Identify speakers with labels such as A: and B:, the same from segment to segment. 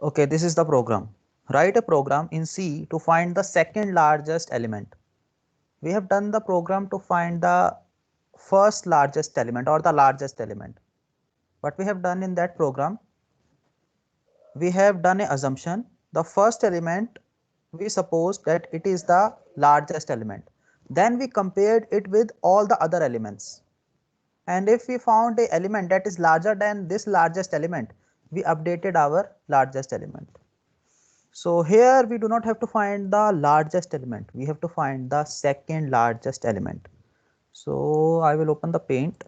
A: Okay, this is the program. Write a program in C to find the second largest element. We have done the program to find the first largest element or the largest element. What we have done in that program, we have done an assumption. The first element, we suppose that it is the largest element. Then we compared it with all the other elements. And if we found a element that is larger than this largest element, we updated our largest element. So here we do not have to find the largest element, we have to find the second largest element. So I will open the paint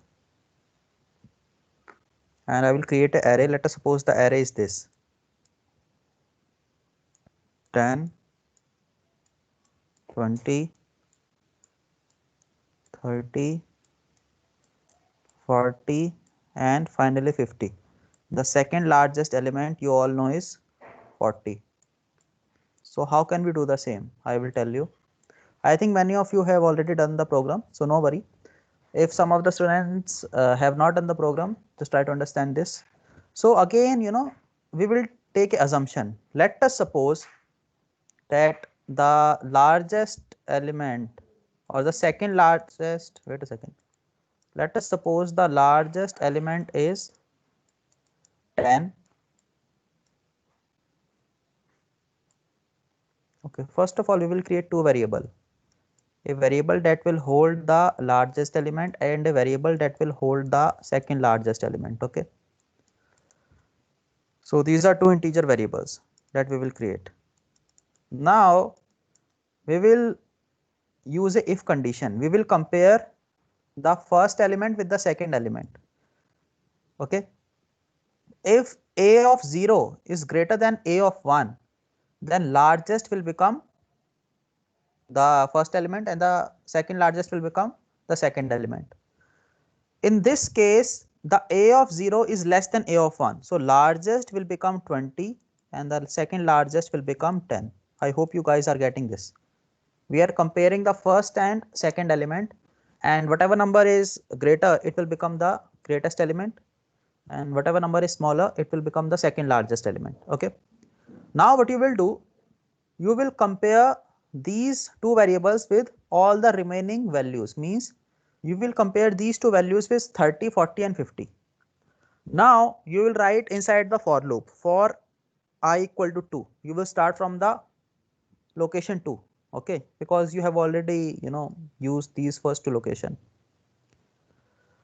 A: and I will create an array. Let us suppose the array is this: 10, 20, 30, 40 and finally 50. The second largest element you all know is 40. So how can we do the same? I will tell you. I think many of you have already done the program, so no worry. If some of the students have not done the program, just try to understand this. So again, we will take an assumption. Let us suppose that the largest element or the second largest, wait a second. Let us suppose the largest element is 10. Okay, first of all, we will create two variables. A variable that will hold the largest element and a variable that will hold the second largest element. Okay. So these are two integer variables that we will create. Now we will use a if condition. We will compare the first element with the second element. Okay. If a of 0 is greater than a of 1, then largest will become the first element and the second largest will become the second element. In this case, the a of 0 is less than a of 1. So largest will become 20 and the second largest will become 10. I hope you guys are getting this. We are comparing the first and second element, and whatever number is greater, it will become the greatest element, and whatever number is smaller, it will become the second largest element. Okay. Now what you will do, you will compare these two variables with all the remaining values, means you will compare these two values with 30, 40 and 50. Now you will write inside the for loop for I equal to 2. You will start from the location 2. Okay, because you have already used these first two location.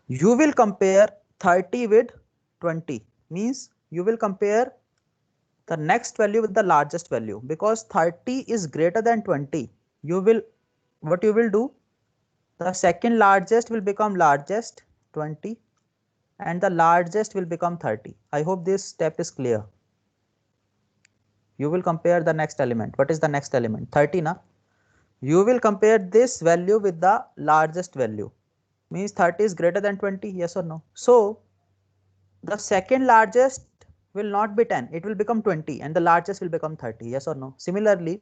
A: You will compare 30 with 20, means you will compare the next value with the largest value, because 30 is greater than 20. What you will do, the second largest will become largest 20 and the largest will become 30. I hope this step is clear. You will compare the next element. What is the next element? 30 na. You will compare this value with the largest value, means 30 is greater than 20, yes or no. So the second largest will not be 10, it will become 20 and the largest will become 30, yes or no. Similarly,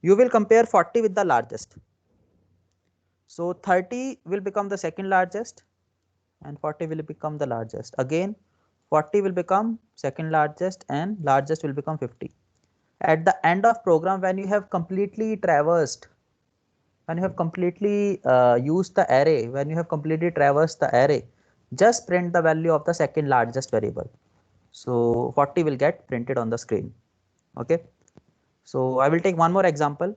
A: you will compare 40 with the largest. So 30 will become the second largest and 40 will become the largest. Again 40 will become second largest and largest will become 50. At the end of program, when you have completely traversed, when you have completely used the array, when you have completely traversed the array, just print the value of the second largest variable. So 40 will get printed on the screen. Okay. So I will take one more example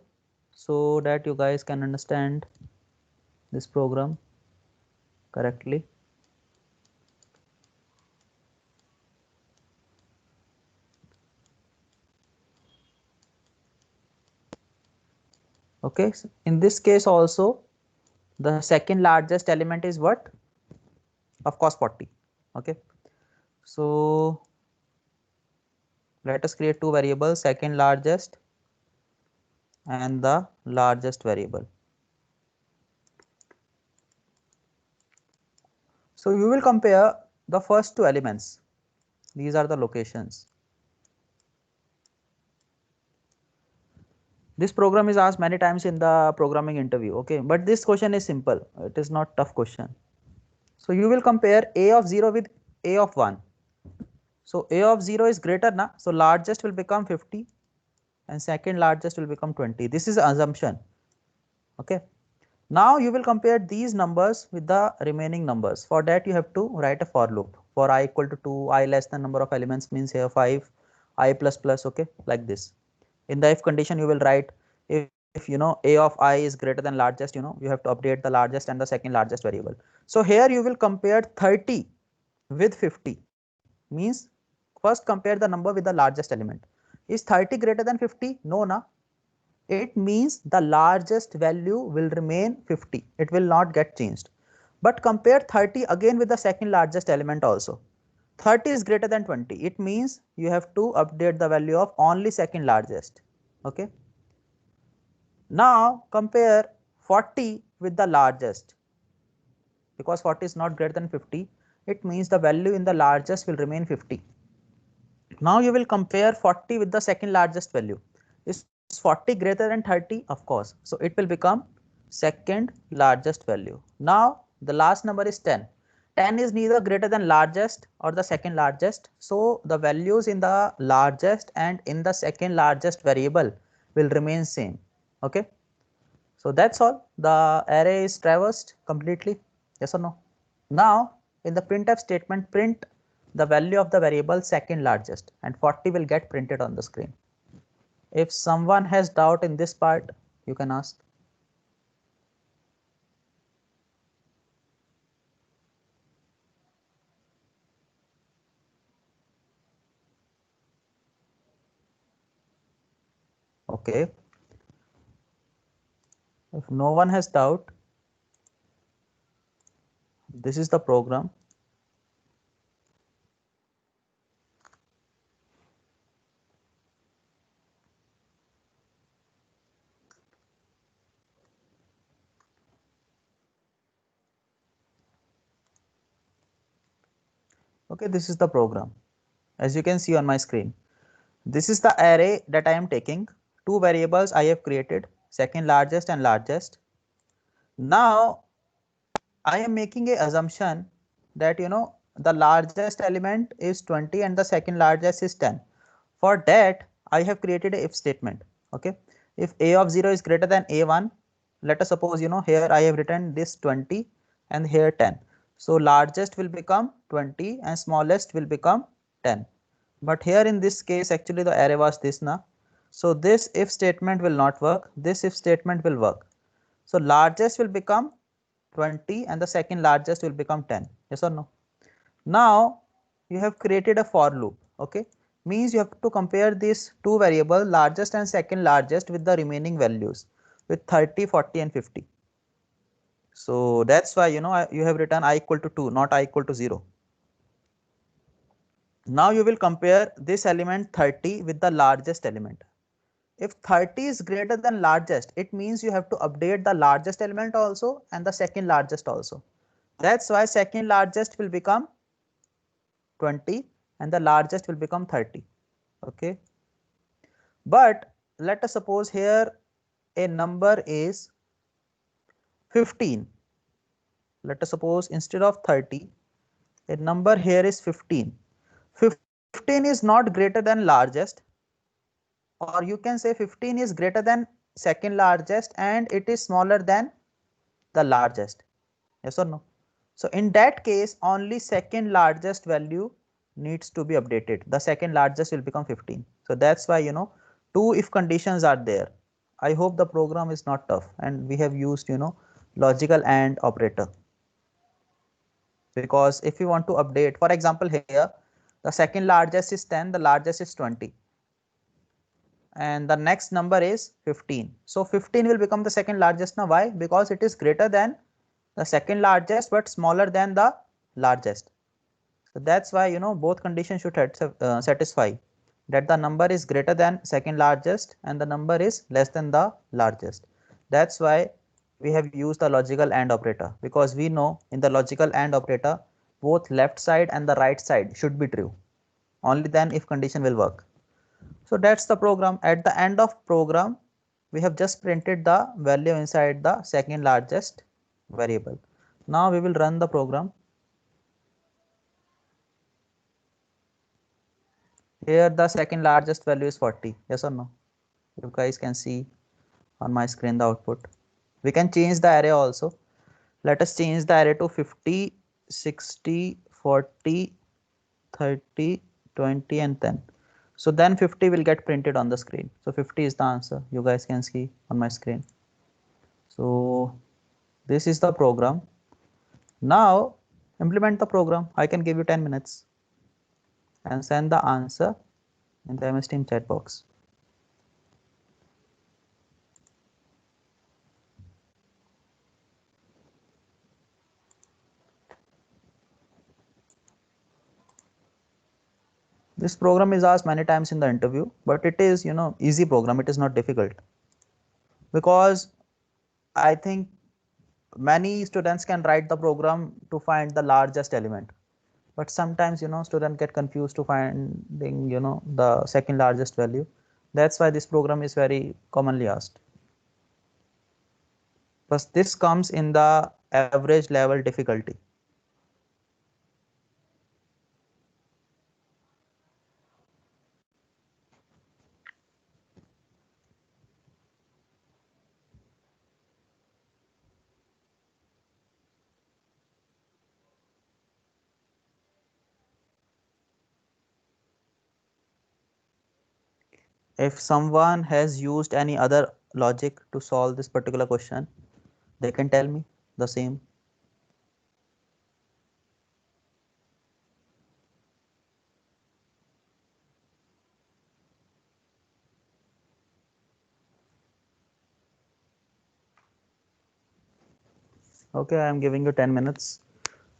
A: so that you guys can understand this program correctly. Okay, so in this case also the second largest element is what? Of course 40. Okay, so let us create two variables, second largest and the largest variable. So you will compare the first two elements. These are the locations. This program is asked many times in the programming interview. Okay, but this question is simple. It is not tough question. So you will compare a of 0 with a of 1. So a of 0 is greater na, so largest will become 50 and second largest will become 20. This is assumption. Okay. Now you will compare these numbers with the remaining numbers. For that you have to write a for loop. For I equal to 2, I less than number of elements means here 5, I plus plus, okay, like this. In the if condition you will write if you know a of I is greater than largest, you know, you have to update the largest and the second largest variable. So here you will compare 30 with 50, means first compare the number with the largest element. Is 30 greater than 50? No, na. It means the largest value will remain 50. It will not get changed. But compare 30 again with the second largest element also. 30 is greater than 20. It means you have to update the value of only second largest. Okay. Now compare 40 with the largest. Because 40 is not greater than 50, it means the value in the largest will remain 50. Now you will compare 40 with the second largest value. Is 40 greater than 30? Of course. So it will become second largest value. Now the last number is 10. 10 is neither greater than largest or the second largest. So the values in the largest and in the second largest variable will remain same. Okay. So that's all. The array is traversed completely. Yes or no? Now in the printf statement, print the value of the variable second largest and 40 will get printed on the screen. If someone has doubt in this part, you can ask. Okay. If no one has doubt, this is the program. Okay, this is the program. As you can see on my screen, this is the array that I am taking. Two variables I have created, second largest and largest. Now I am making a assumption that the largest element is 20 and the second largest is 10. For that I have created a if statement. Okay, if a of 0 is greater than a1, let us suppose here I have written this 20 and here 10. So largest will become 20 and smallest will become 10. But here in this case actually the array was this now. So this if statement will not work, this if statement will work. So largest will become 20 and the second largest will become 10. Yes or no? Now you have created a for loop. Okay, means you have to compare these two variables, largest and second largest, with the remaining values with 30, 40 and 50. So that's why you have written I equal to 2, not I equal to 0. Now you will compare this element 30 with the largest element. If 30 is greater than largest, it means you have to update the largest element also and the second largest also. That's why second largest will become 20 and the largest will become 30. Okay. But let us suppose here a number is 15. Let us suppose instead of 30, a number here is 15. 15 is not greater than largest, or you can say 15 is greater than second largest and it is smaller than the largest. Yes or no? So in that case only second largest value needs to be updated. The second largest will become 15. So that's why two if conditions are there. I hope the program is not tough and we have used logical AND operator. Because if you want to update, for example, here the second largest is 10, the largest is 20 and the next number is 15. So 15 will become the second largest. Now why? Because it is greater than the second largest but smaller than the largest. So that's why both conditions should satisfy, that the number is greater than second largest and the number is less than the largest. That's why we have used the logical AND operator, because we know in the logical AND operator both left side and the right side should be true. Only then if condition will work. So that's the program. At the end of program we have just printed the value inside the second largest variable. Now we will run the program. Here the second largest value is 40. Yes or no? You guys can see on my screen the output. We can change the array also. Let us change the array to 50, 60, 40, 30, 20 and 10. So then 50 will get printed on the screen. So 50 is the answer. You guys can see on my screen. So this is the program. Now implement the program. I can give you 10 minutes and send the answer in the MS Team chat box. This program is asked many times in the interview, but it is, easy program. It is not difficult, because I think many students can write the program to find the largest element, but sometimes, students get confused to finding, the second largest value. That's why this program is very commonly asked. But this comes in the average level difficulty. If someone has used any other logic to solve this particular question, they can tell me the same. Okay, I am giving you 10 minutes.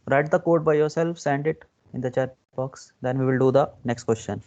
A: Write the code by yourself, send it in the chat box. Then we will do the next question.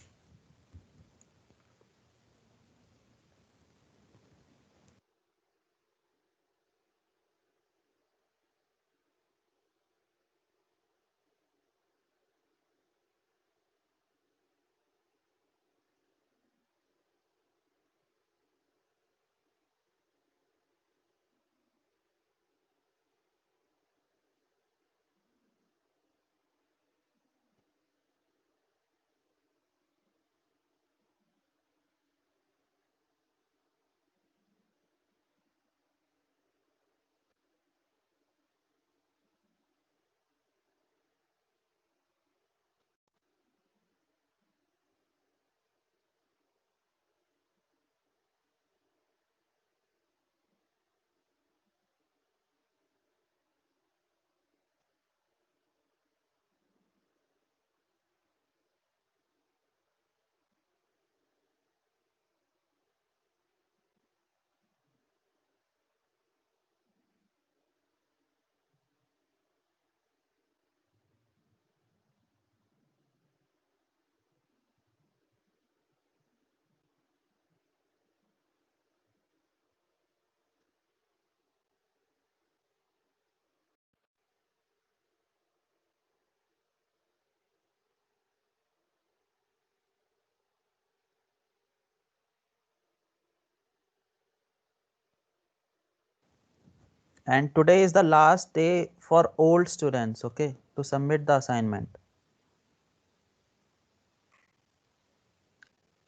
A: And today is the last day for old students, okay, to submit the assignment.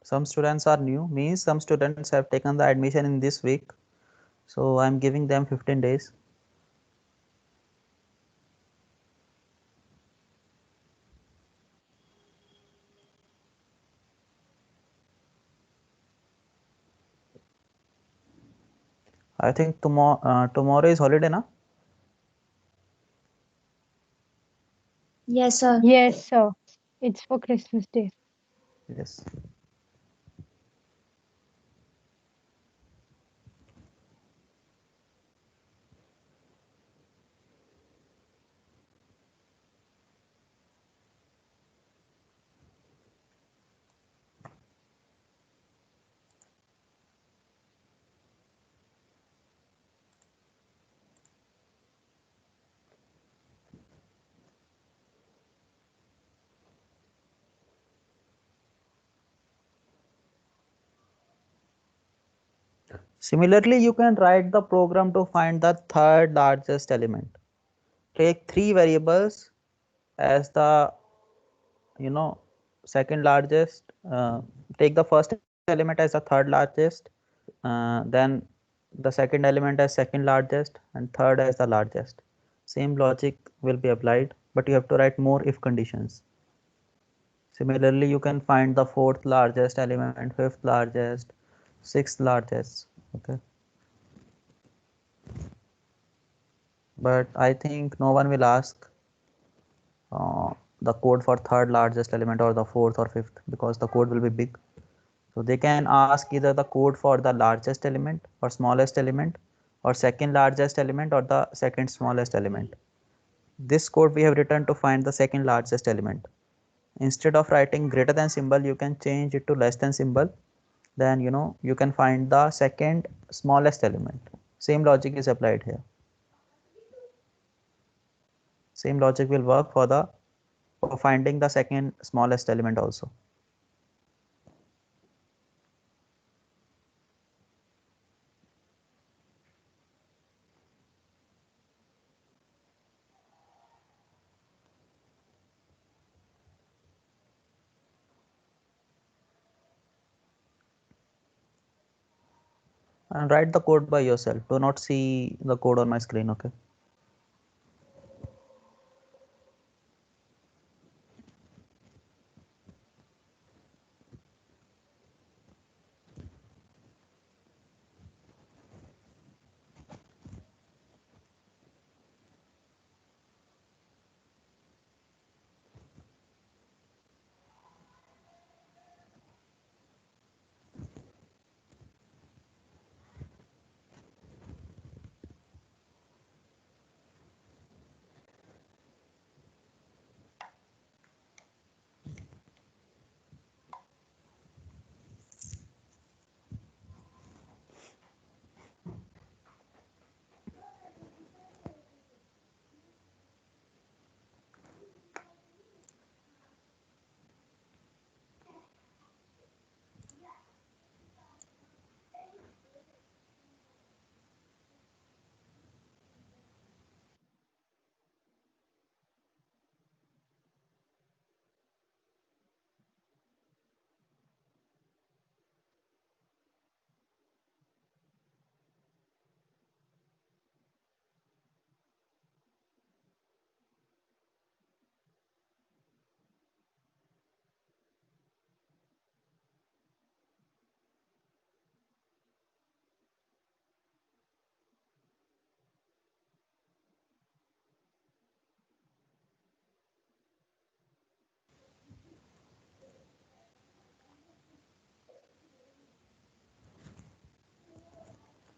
A: Some students are new, means some students have taken the admission in this week. So I'm giving them 15 days. I think tomorrow is holiday, na?
B: Yes, sir.
C: Yes, sir. It's for Christmas Day.
A: Yes. Similarly, you can write the program to find the third largest element. Take three variables as the, second largest, take the first element as the third largest, then the second element as second largest, and third as the largest. Same logic will be applied, but you have to write more if conditions. Similarly, you can find the fourth largest element, fifth largest, sixth largest. Okay, but I think no one will ask the code for third largest element or the fourth or fifth, because the code will be big. So they can ask either the code for the largest element or smallest element, or second largest element or the second smallest element. This code we have written to find the second largest element. Instead of writing greater than symbol, you can change it to less than symbol. Then you can find the second smallest element. Same logic is applied here. Same logic will work for finding the second smallest element also. And write the code by yourself. Do not see the code on my screen. Okay.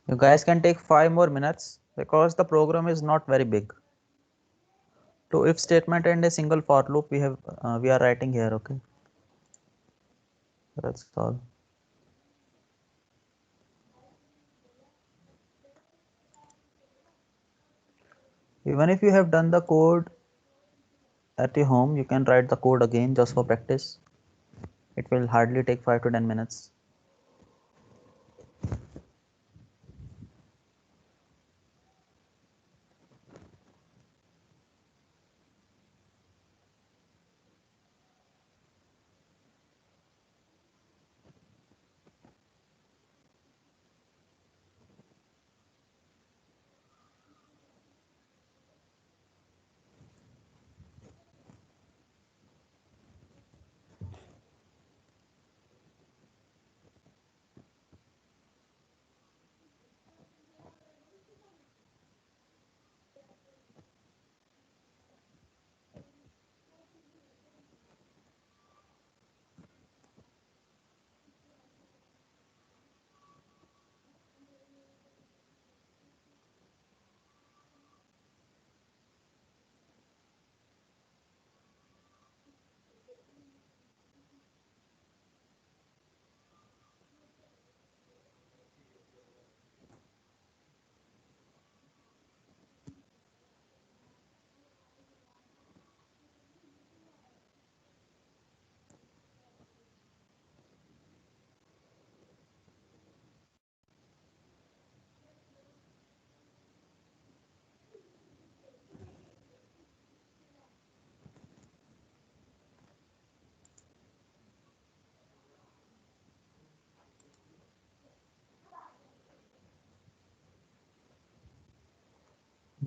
A: You guys can take 5 more minutes because the program is not very big. To if statement and a single for loop we are writing here. Okay, that's all. Even if you have done the code at your home, you can write the code again just for practice. It will hardly take 5 to 10 minutes.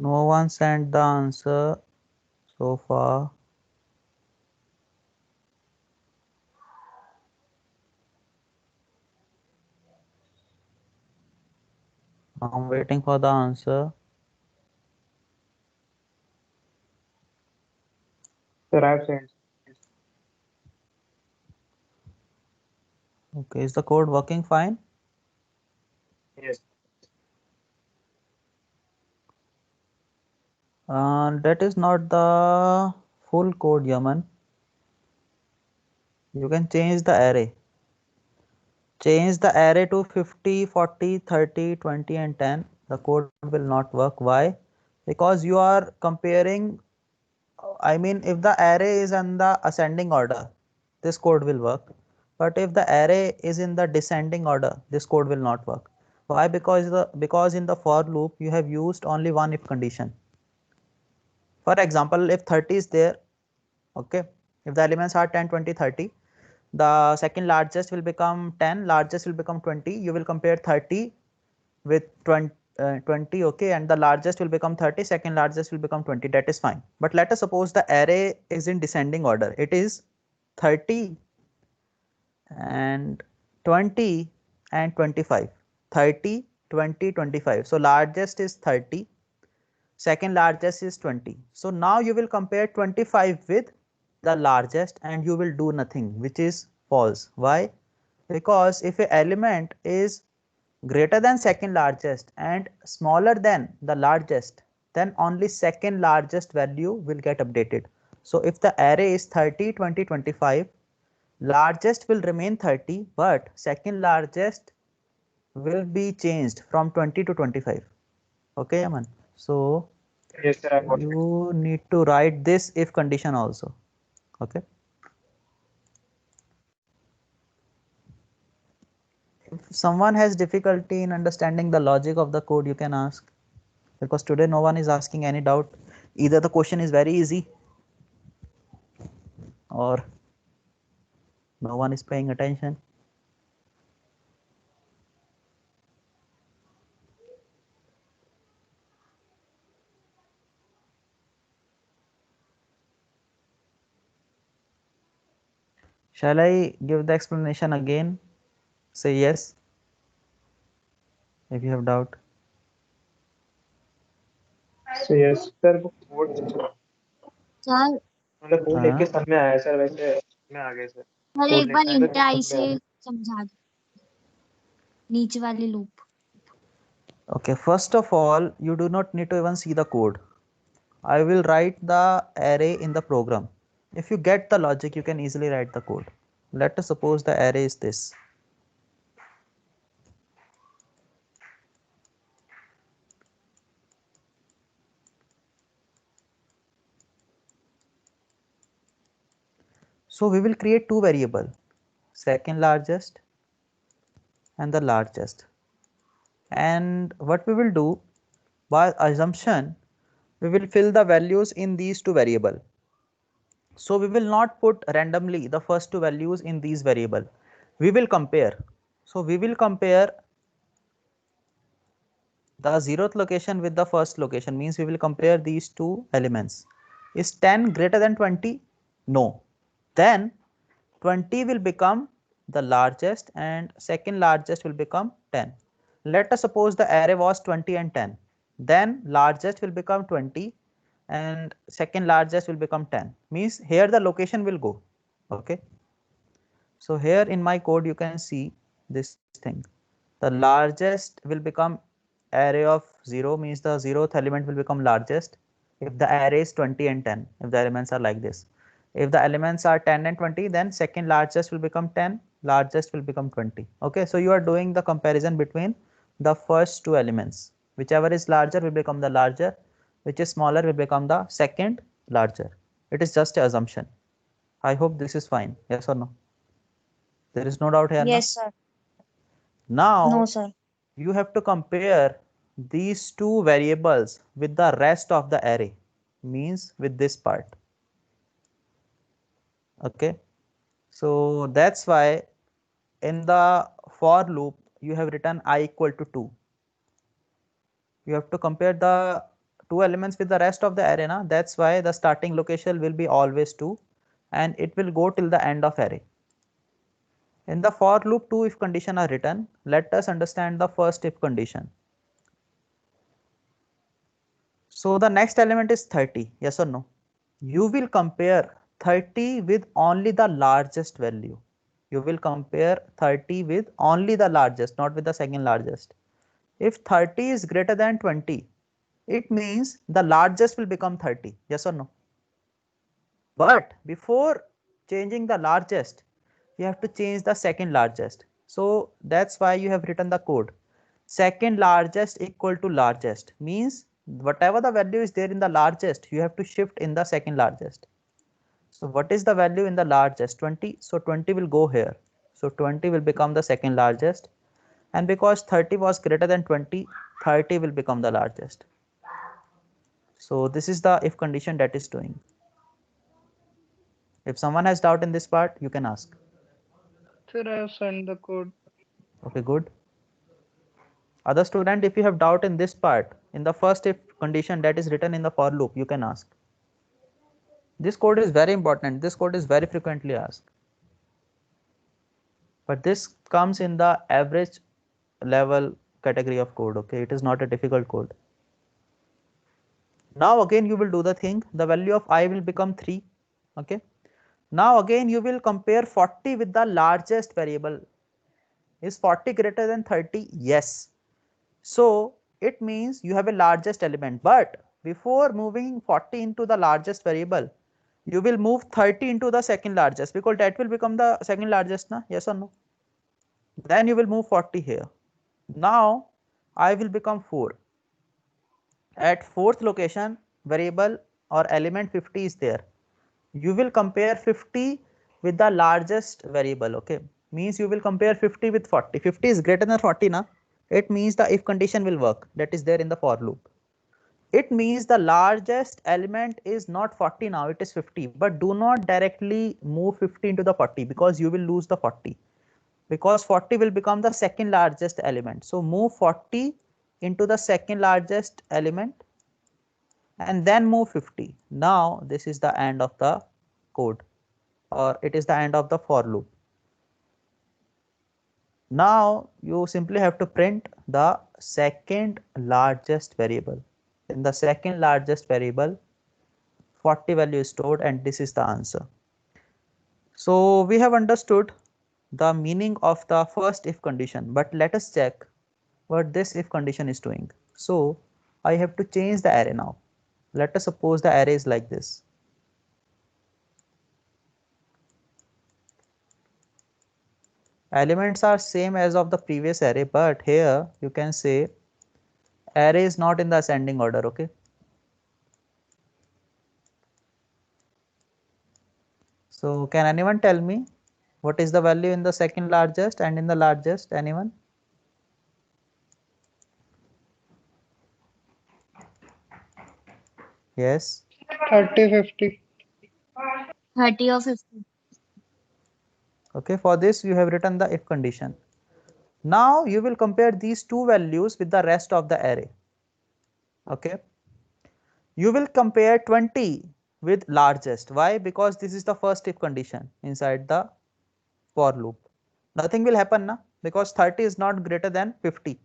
A: No one sent the answer so far. I'm waiting for the answer.
B: Sir, I have sent.
A: Okay, is the code working fine?
B: Yes.
A: That is not the full code, Yaman. You can change the array. Change the array to 50, 40, 30, 20 and 10. The code will not work. Why? Because you are comparing, I mean, if the array is in the ascending order, this code will work. But if the array is in the descending order, this code will not work. Why? Because in the for loop you have used only one if condition. For example, if 30 is there, okay, if the elements are 10, 20, 30, the second largest will become 10, largest will become 20. You will compare 30 with 20, okay, and the largest will become 30, second largest will become 20. That is fine. But let us suppose the array is in descending order. It is 30 and 20 and 25. 30, 20, 25. So largest is 30, second largest is 20. So now you will compare 25 with the largest and you will do nothing, which is false. Why? Because if a element is greater than second largest and smaller than the largest, then only second largest value will get updated. So if the array is 30, 20, 25, largest will remain 30, but second largest will be changed from 20 to 25. Okay, Aman. So
B: Yes, sir, I got it.
A: you need to write this if condition also. Okay. If someone has difficulty in understanding the logic of the code, you can ask, because today no one is asking any doubt. Either the question is very easy or no one is paying attention. Shall I give the explanation again? Say yes if you have doubt.
B: So yes, sir वो code
D: sir
B: मतलब code लिख के
A: हाँ,
B: समझ में आया sir, वैसे में आ गए सर।
D: सर
B: कोड
D: एक बार
B: लिखना है तो
D: इंटाई
B: समझ में
D: से
B: आया।
D: समझा दो नीचे वाली loop.
A: okay. First of all, you do not need to even see the code. I will write the array in the program. If you get the logic, you can easily write the code. Let us suppose the array is this. So we will create two variables, second largest and the largest. And what we will do, by assumption, we will fill the values in these two variables. So we will not put randomly the first two values in these variable. We will compare. So we will compare the 0th location with the first location, means we will compare these two elements. Is 10 greater than 20? No. Then 20 will become the largest and second largest will become 10. Let us suppose the array was 20 and 10. Then largest will become 20 and second largest will become 10. Means here the location will go. Okay. So here in my code you can see this thing. The largest will become array of 0, means the 0th element will become largest if the array is 20 and 10, if the elements are like this. If the elements are 10 and 20, then second largest will become 10, largest will become 20. Okay, so you are doing the comparison between the first two elements. Whichever is larger will become the larger, which is smaller will become the second larger. It is just an assumption. I hope this is fine. Yes or no? There is no doubt here, na?
D: Yes sir. No
A: Now
D: sir.
A: you have to compare these two variables with the rest of the array, means with this part. Okay, so that's why in the for loop you have written I equal to 2. You have to compare the 2 elements with the rest of the array na, that's why the starting location will be always 2 and it will go till the end of array. In the for loop, 2 if condition are written. Let us understand the first if condition. So the next element is 30, yes or no? You will compare 30 with only the largest value. You will compare 30 with only the largest, not with the second largest. If 30 is greater than 20, it means the largest will become 30, yes or no? But before changing the largest, you have to change the second largest. So that's why you have written the code. Second largest equal to largest means whatever the value is there in the largest, you have to shift in the second largest. So what is the value in the largest? 20. So 20 will go here. So 20 will become the second largest. And because 30 was greater than 20, 30 will become the largest. So this is the if condition that is doing. If someone has doubt in this part, you can ask.
E: Sir, I have sent the code.
A: Okay, good. Other student, if you have doubt in this part, in the first if condition that is written in the for loop, you can ask. This code is very important. This code is very frequently asked. But this comes in the average level category of code. Okay, it is not a difficult code. Now again you will do the thing. The value of I will become 3. Okay. Now again you will compare 40 with the largest variable. Is 40 greater than 30? Yes. So it means you have a largest element, but before moving 40 into the largest variable, you will move 30 into the second largest because that will become the second largest, na? Yes or no? Then you will move 40 here. Now I will become 4. At fourth location, variable or element 50 is there. You will compare 50 with the largest variable. Okay, means you will compare 50 with 40. 50 is greater than 40 na. It means the if condition will work, that is there in the for loop. It means the largest element is not 40 now, it is 50, but do not directly move 50 into the 40 because you will lose the 40, because 40 will become the second largest element. So move 40 into the second largest element and then move 50. Now this is the end of the code, or it is the end of the for loop. Now you simply have to print the second largest variable. In the second largest variable, 40 value is stored, and this is the answer. So we have understood the meaning of the first if condition, but let us check what this if condition is doing. So I have to change the array now. Let us suppose the array is like this. Elements are same as of the previous array, but here you can say array is not in the ascending order. Okay, so can anyone tell me what is the value in the second largest and in the largest? Anyone? Yes.
E: 30, 50.
D: 30 or 50.
A: Okay, for this you have written the if condition. Now you will compare these two values with the rest of the array. Okay, you will compare 20 with largest. Why? Because this is the first if condition inside the for loop. Nothing will happen na, because 30 is not greater than 50.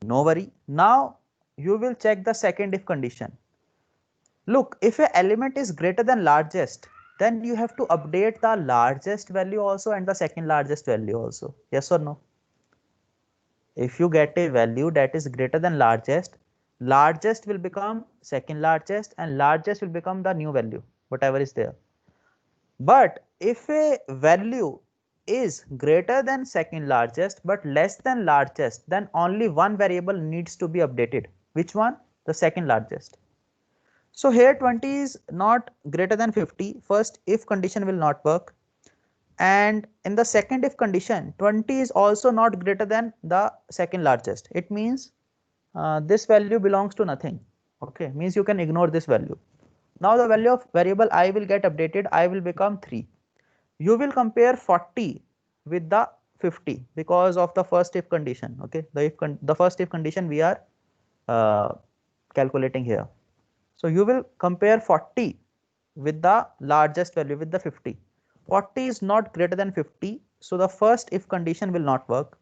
A: No worry. Now you will check the second if condition. Look, if an element is greater than largest, then you have to update the largest value also and the second largest value also. Yes or no? If you get a value that is greater than largest, largest will become second largest and largest will become the new value, whatever is there. But if a value is greater than second largest but less than largest, then only one variable needs to be updated. Which one? The second largest. So here 20 is not greater than 50. First if condition will not work. And in the second if condition, 20 is also not greater than the second largest. It means this value belongs to nothing. Okay, means you can ignore this value. Now the value of variable I will get updated. I will become 3. You will compare 40 with the 50 because of the first if condition. Okay, the first if condition we are calculating here. So you will compare 40 with the largest value, with the 50. 40 is not greater than 50, so the first if condition will not work.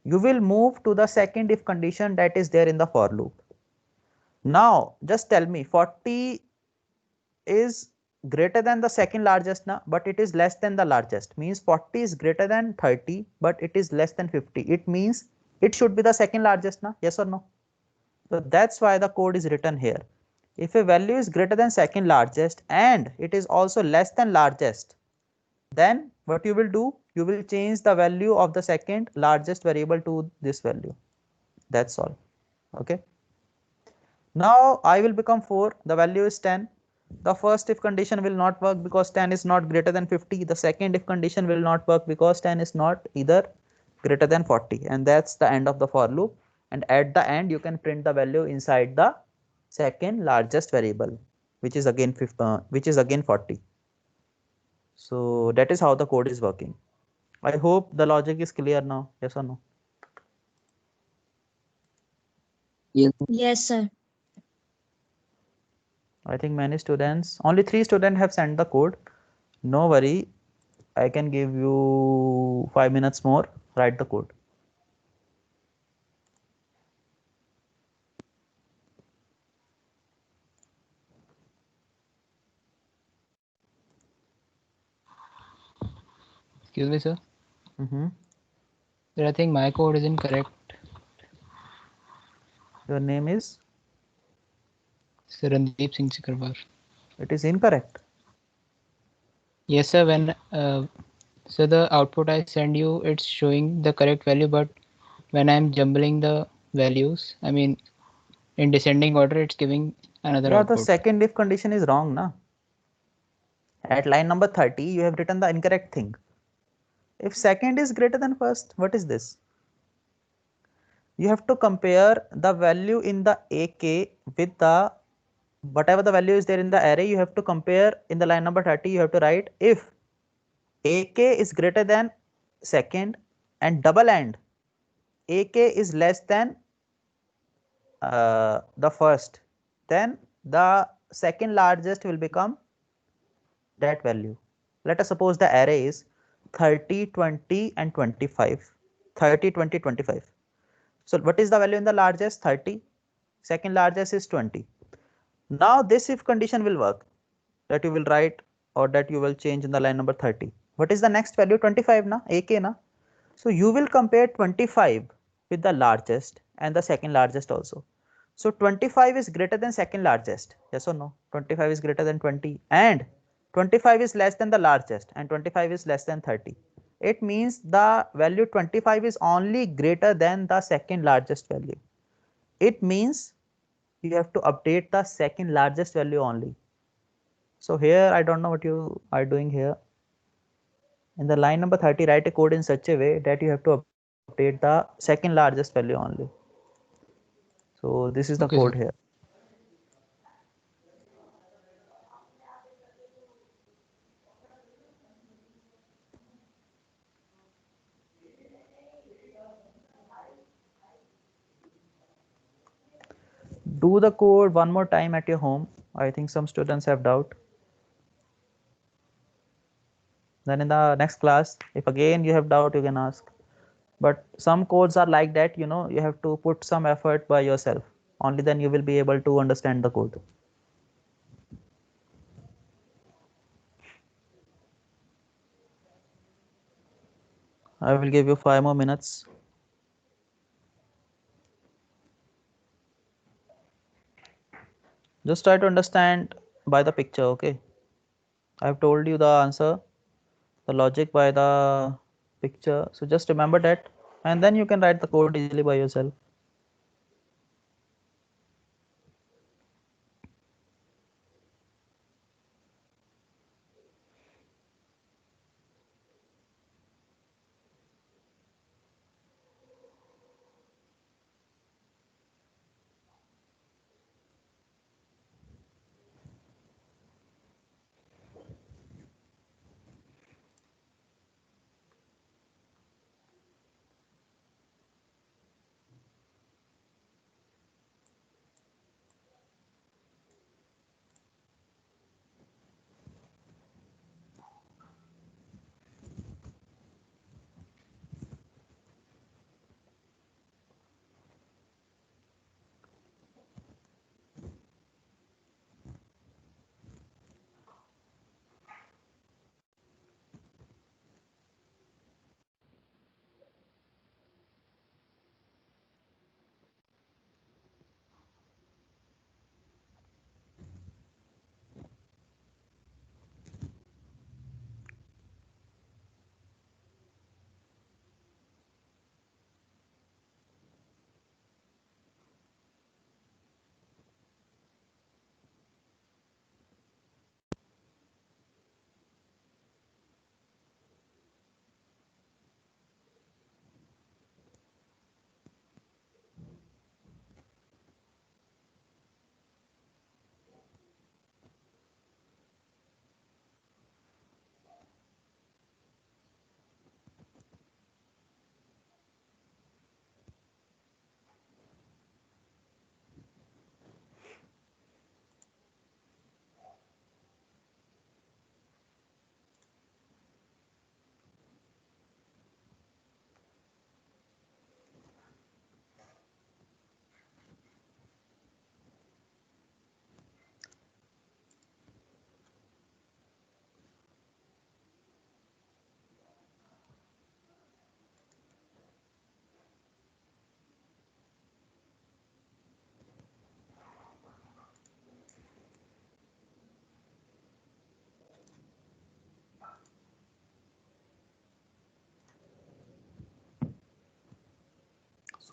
A: You will move to the second if condition that is there in the for loop. Now just tell me, 40 is greater than the second largest now, but it is less than the largest, means 40 is greater than 30 but it is less than 50. It means it should be the second largest now, yes or no? So that's why the code is written here. If a value is greater than second largest and it is also less than largest, then what you will do, you will change the value of the second largest variable to this value. That's all. Okay. Now I will become 4, the value is 10. The first if condition will not work because 10 is not greater than 50. The second if condition will not work because 10 is not either greater than 40, and that's the end of the for loop. And at the end you can print the value inside the second largest variable, which is again 40. So that is how the code is working. I hope the logic is clear now, yes or no?
D: Yes, sir.
A: I think many students, only 3 students have sent the code. No worry, I can give you 5 minutes more, write the code.
F: Excuse me, sir.
A: Sir,
F: I think my code is incorrect.
A: your name is?
F: Sir, Randeep Singh Sikarwar.
A: It is incorrect.
F: Yes, sir. When so the output I send you, it's showing the correct value, but when I'm jumbling the values, I mean in descending order, it's giving another
A: Yeah,
F: output.
A: the second if condition is wrong, na? At line number 30, you have written the incorrect thing. If second is greater than first, what is this? You have to compare the value in the AK with the whatever the value is there in the array. You have to compare in the line number 30. You have to write if AK is greater than second and double and AK is less than the first, then the second largest will become that value. Let us suppose the array is 30, 20 and 25. 30, 20, 25. So what is the value in the largest? 30. Second largest is 20. Now this if condition will work, that you will write or that you will change in the line number 30. What is the next value? 25 na, AK na. So you will compare 25 with the largest and the second largest also. So 25 is greater than second largest, yes or no? 25 is greater than 20 and 25 is less than the largest and 25 is less than 30. It means the value 25 is only greater than the second largest value. It means you have to update the second largest value only. So here I don't know what you are doing here. In the line number 30, write a code in such a way that you have to update the second largest value only. So this is the
F: Okay,
A: code
F: sir.
A: here. Do the code one more time at your home. I think some students have doubt. Then in the next class, if again you have doubt, you can ask. But some codes are like that, you know, you have to put some effort by yourself. Only then you will be able to understand the code. I will give you 5 more minutes. Just try to understand by the picture, okay? I have told you the answer, the logic by the picture. So just remember that and then you can write the code easily by yourself.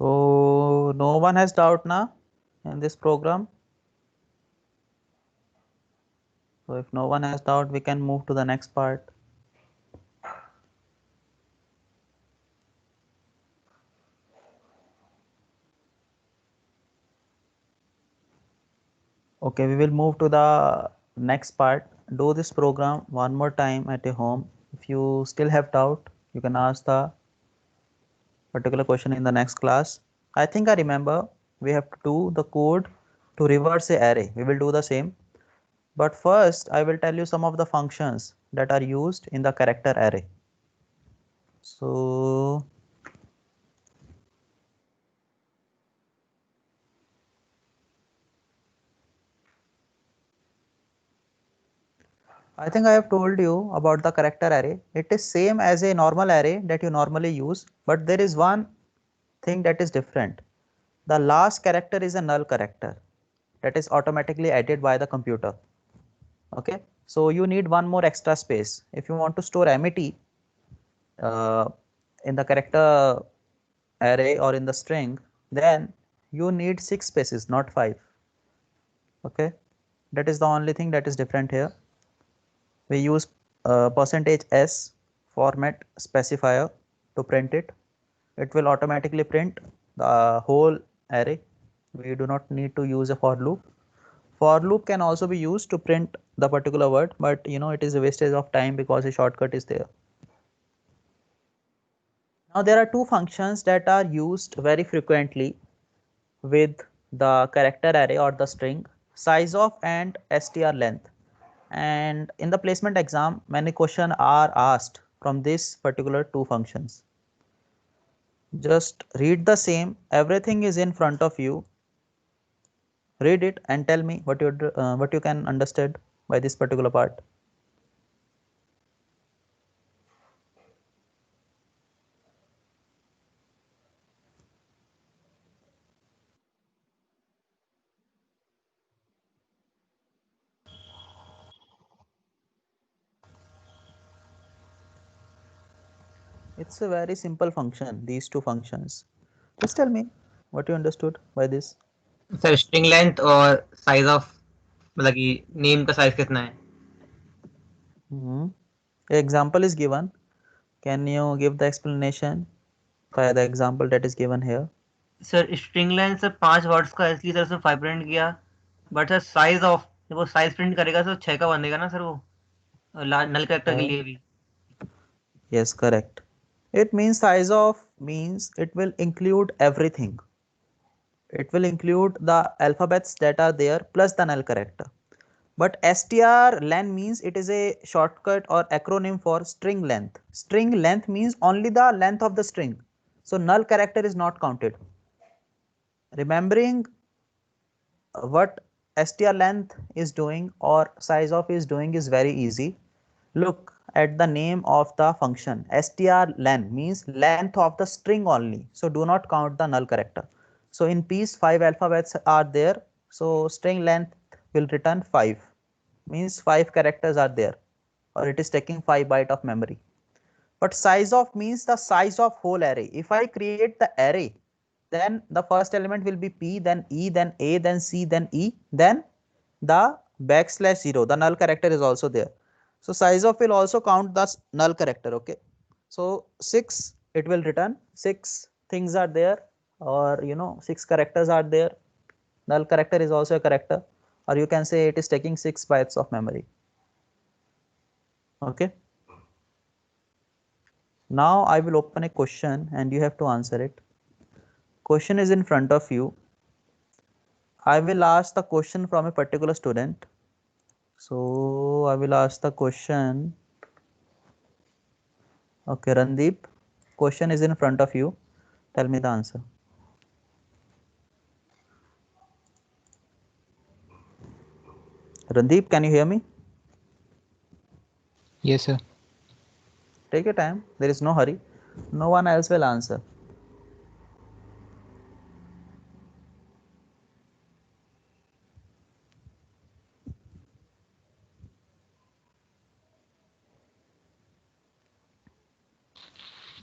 A: So no one has doubt now in this program. So if no one has doubt, we can move to the next part. Okay, we will move to the next part. Do this program one more time at your home. If you still have doubt, you can ask the particular question in the next class. I think I remember we have to do the code to reverse a array. We will do the same. But first, I will tell you some of the functions that are used in the character array. So I think I have told you about the character array. It is same as a normal array that you normally use, but there is one thing that is different. The last character is a null character that is automatically added by the computer. Okay, so you need one more extra space. If you want to store MET in the character array or in the string, then you need 6 spaces, not 5. Okay, that is the only thing that is different here. We use %s format specifier to print it. It will automatically print the whole array. We do not need to use a for loop. For loop can also be used to print the particular word, but it is a wastage of time because a shortcut is there. Now there are two functions that are used very frequently with the character array or the string, size of and str length. And in the placement exam, many questions are asked from this particular two functions. Just read the same, everything is in front of you. Read it and tell me what you can understand by this particular part. It's a very simple function, these two functions. Just tell me what you understood by this.
G: Sir string length और size of मतलब कि name का size कितना है
A: Example is given. Can you give the explanation by the example that is given here?
G: Sir string length sir 5 words का है, इसलिए sir उसने 5 प्रिंट किया, बट सर साइज ऑफ जब वो साइज प्रिंट करेगा तो 6 का बनेगा ना सर, वो नल कैरेक्टर के लिए भी.
A: Yes, correct. It means size of means it will include everything. It will include the alphabets that are there plus the null character. But strlen means it is a shortcut or acronym for string length. String length means only the length of the string. So null character is not counted. Remembering what str length is doing or size of is doing is very easy. Look at the name of the function. strlen means length of the string only. So do not count the null character. So in piece 5 alphabets are there. So string length will return 5. Means 5 characters are there, or it is taking 5 byte of memory. But size of means the size of whole array. If I create the array, then the first element will be P, then E, then A, then C, then E, then the \0. The null character is also there. So size of will also count the null character. Okay. So 6 it will return. 6 things are there, or 6 characters are there. Null character is also a character, or you can say it is taking 6 bytes of memory. Okay. Now I will open a question and you have to answer it. Question is in front of you. I will ask the question from a particular student. So I will ask the question. Okay, Randeep, question is in front of you. Tell me the answer. Randeep, can you hear me?
F: Yes, sir.
A: Take your time. There is no hurry. No one else will answer.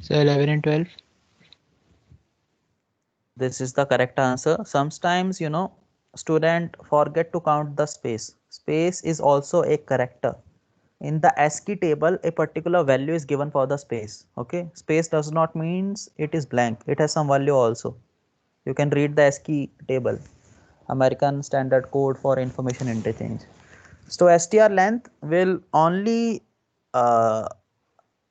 F: So 11 and 12.
A: This is the correct answer. Sometimes, student forget to count the space. Space is also a character. In the ASCII table, a particular value is given for the space. Okay, space does not means it is blank, it has some value also. You can read the ASCII table, American Standard Code for Information Interchange. So str length will only uh,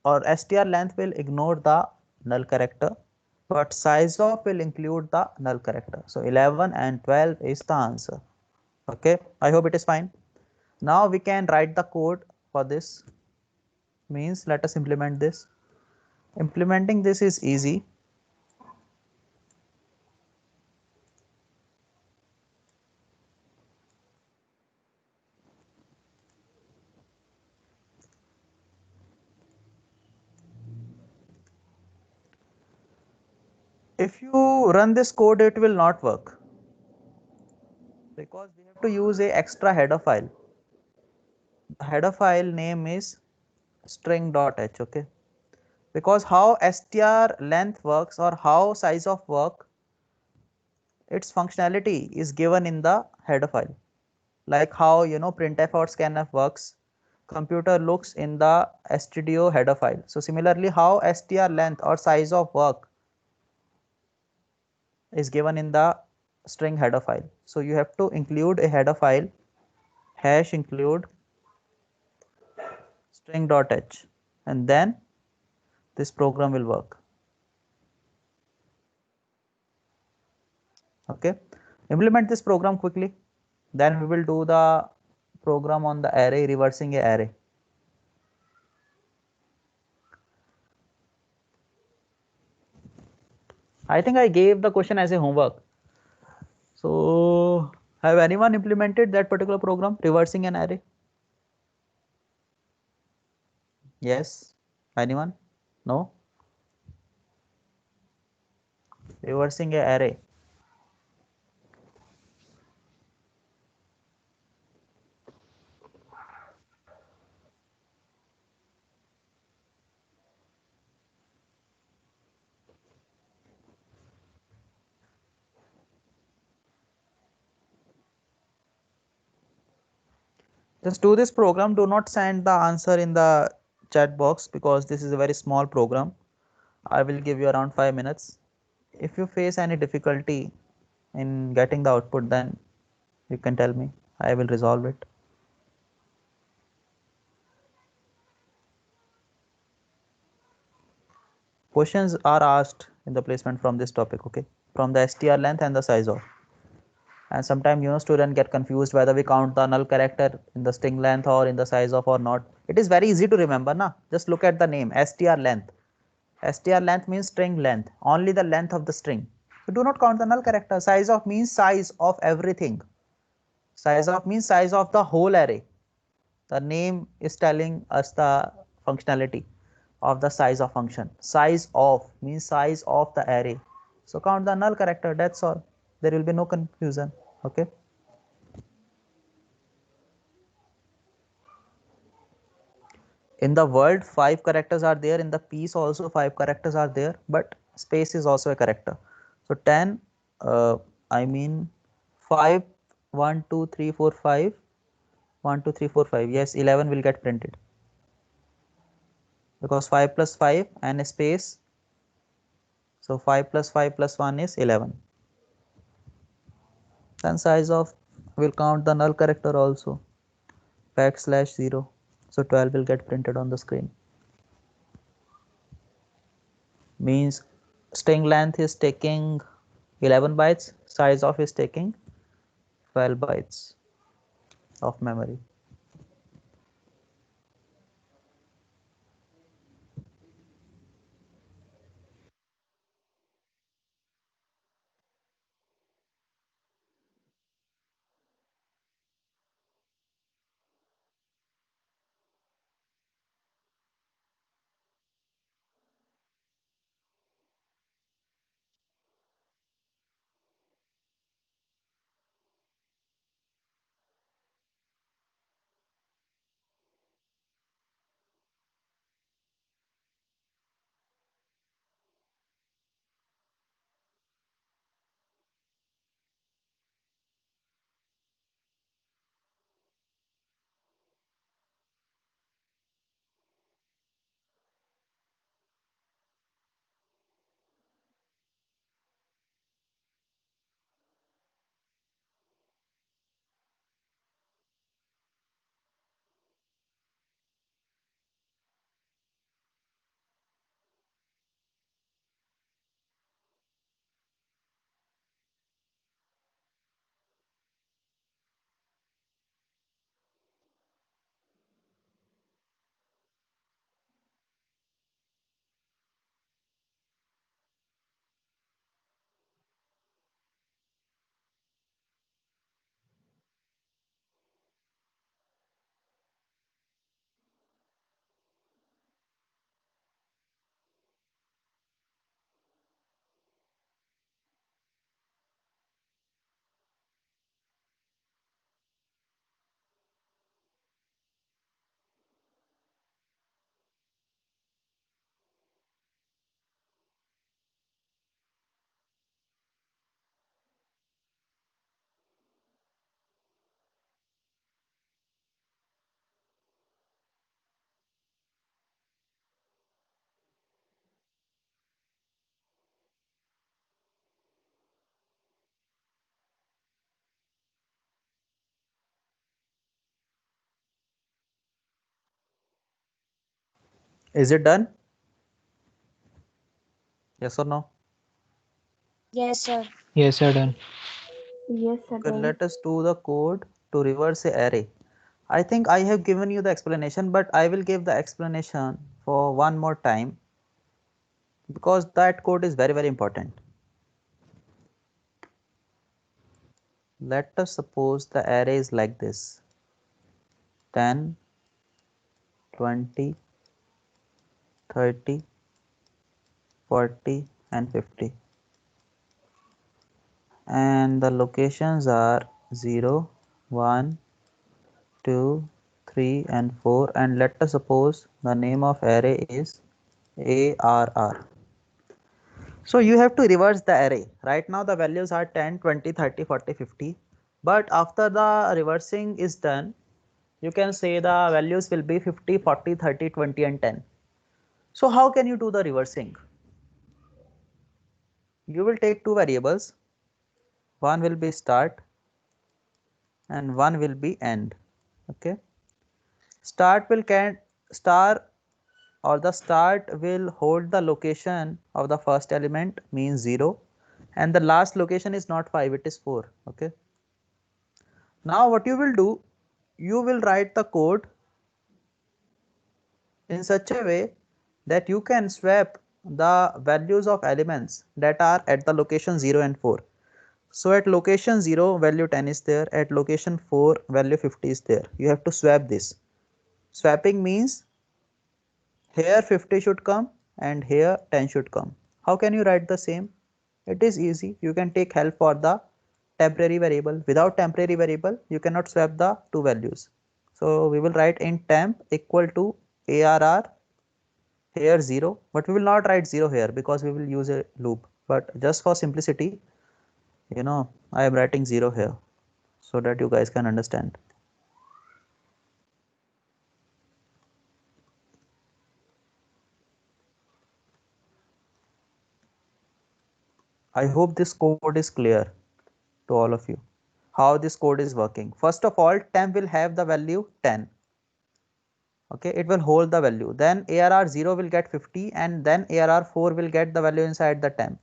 A: or str length will ignore the null character, but size of will include the null character. So 11 and 12 is the answer. Okay, I hope it is fine. Now we can write the code for this. Means let us implement this. Implementing this is easy. If you run this code, it will not work because we have to use a extra header file. The header file name is string.h. Okay, because how str length works or how size of work, its functionality is given in the header file. Like how printf or scanf works, computer looks in the stdio header file. So similarly, how str length or size of work is given in the string header file. So you have to include a header file, hash include string.h, and then this program will work. Okay, implement this program quickly, then we will do the program on the array, reversing a array. I think I gave the question as a homework. So have anyone implemented that particular program, reversing an array? Yes, anyone? No? Reversing a array. Just do this program. Do not send the answer in the chat box because this is a very small program. I will give you around 5 minutes. If you face any difficulty in getting the output, then you can tell me. I will resolve it. Questions are asked in the placement from this topic, okay? From the str length and the size of. And sometimes student get confused whether we count the null character in the string length or in the size of or not. It is very easy to remember, na? Just look at the name, str length. Str length means string length, only the length of the string. So do not count the null character. Size of means size of everything. Size of means size of the whole array. The name is telling us the functionality of the size of function. Size of means size of the array. So count the null character, that's all. There will be no confusion. Okay. In the word, 5 characters are there. In the piece also 5 characters are there, but space is also a character. So 10, I mean 5, 1, 2, 3, 4, 5, 1, 2, 3, 4, 5. Yes, 11 will get printed because 5 plus 5 and a space. So 5 plus 5 plus 1 is 11. Then size of will count the null character also, backslash 0. So 12 will get printed on the screen. Means string length is taking 11 bytes, size of is taking 12 bytes of memory. Is it done? Yes or no?
D: Yes, sir.
F: Yes, sir, done.
C: Yes, sir.
A: Okay, let us do the code to reverse a array. I think I have given you the explanation, but I will give the explanation for one more time because that code is very, very important. Let us suppose the array is like this: 10, 20, 30, 40 and 50, and the locations are 0, 1, 2, 3 and 4, and let us suppose the name of array is ARR. So you have to reverse the array. Right now the values are 10, 20, 30, 40, 50, but after the reversing is done, you can say the values will be 50, 40, 30, 20 and 10. So how can you do the reversing? You will take two variables, one will be start and one will be end. Okay, start will star or the start will hold the location of the first element, means 0, and the last location is not 5, it is 4. Okay, now what you will do, you will write the code in such a way that you can swap the values of elements that are at the location 0 and 4. So at location 0 value 10 is there, at location 4 value 50 is there. You have to swap this. Swapping means here 50 should come and here 10 should come. How can you write the same? It is easy. You can take help for the temporary variable. Without temporary variable, you cannot swap the two values. So we will write in temp equal to ARR, here 0, but we will not write 0 here because we will use a loop. But just for simplicity, I am writing 0 here so that you guys can understand. I hope this code is clear to all of you. How this code is working. First of all, temp will have the value 10. Okay, it will hold the value. Then ARR 0 will get 50 and then ARR 4 will get the value inside the temp,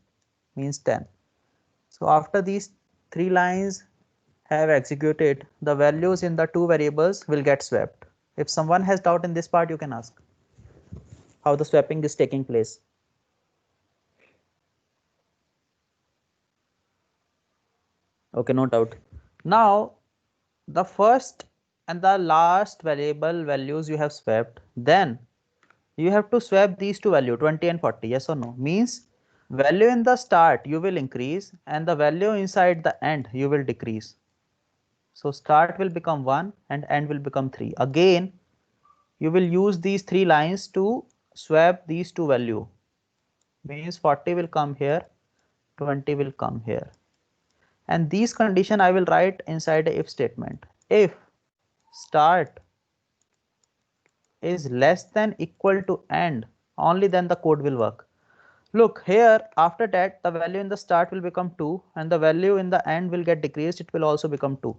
A: means 10. So after these three lines have executed, the values in the two variables will get swapped. If someone has doubt in this part, you can ask how the swapping is taking place. Okay, no doubt. Now the first and the last variable values you have swapped, then you have to swap these two values 20 and 40, yes or no? Means value in the start you will increase and the value inside the end you will decrease. So start will become 1 and end will become 3. Again you will use these three lines to swap these two value, means 40 will come here, 20 will come here, and these condition I will write inside a if statement. If start is less than equal to end, only then the code will work. Look here, after that the value in the start will become 2 and the value in the end will get decreased, it will also become 2.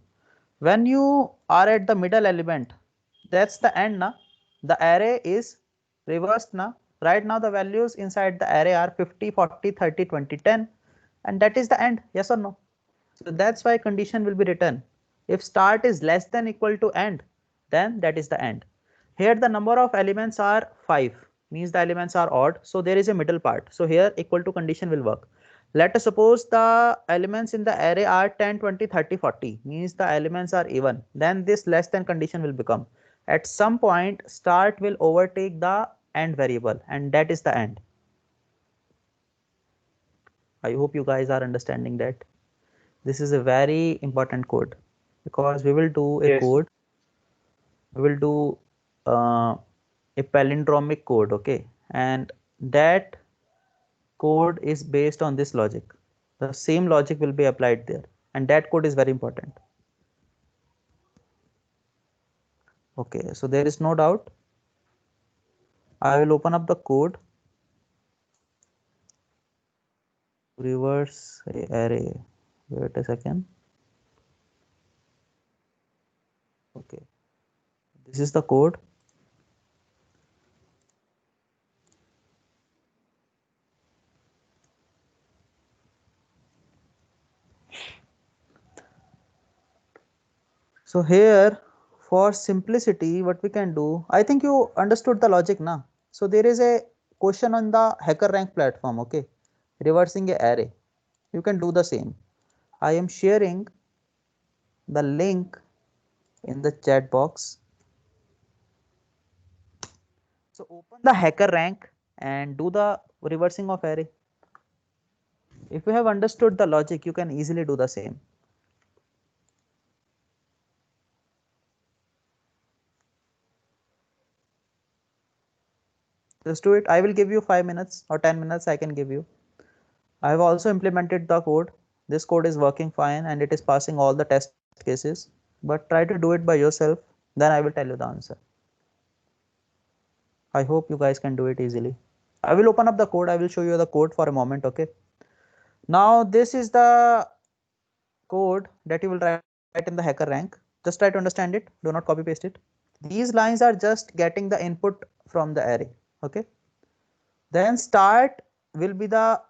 A: When you are at the middle element, that's the end na. The array is reversed na. Right now the values inside the array are 50, 40, 30, 20, 10 and that is the end, yes or no? So that's why condition will be written. If start is less than equal to end, then that is the end. Here the number of elements are 5, means the elements are odd, so there is a middle part. So here equal to condition will work. Let us suppose the elements in the array are 10, 20, 30, 40, means the elements are even. Then this less than condition will become. At some point start will overtake the end variable and that is the end. I hope you guys are understanding that. This is a very important code because we will do a
B: Yes.
A: code, we will do a palindromic code, okay, and that code is based on this logic. The same logic will be applied there and that code is very important. Okay, so there is no doubt. I will open up the code. Reverse array. Wait a second. Okay, this is the code. So here, for simplicity, what we can do, I think you understood the logic now. So there is a question on the HackerRank platform, okay, reversing a array. You can do the same. I am sharing the link in the chat box. So open the HackerRank and do the reversing of array. If you have understood the logic, you can easily do the same. Just do it. I will give you 5 minutes or 10 minutes. I can give you. I have also implemented the code. This code is working fine and it is passing all the test cases, but try to do it by yourself. Then I will tell you the answer. I hope you guys can do it easily. I will open up the code. I will show you the code for a moment. Okay. Now this is the code that you will write in the HackerRank. Just try to understand it. Do not copy paste it. These lines are just getting the input from the array. Okay. Then start will be the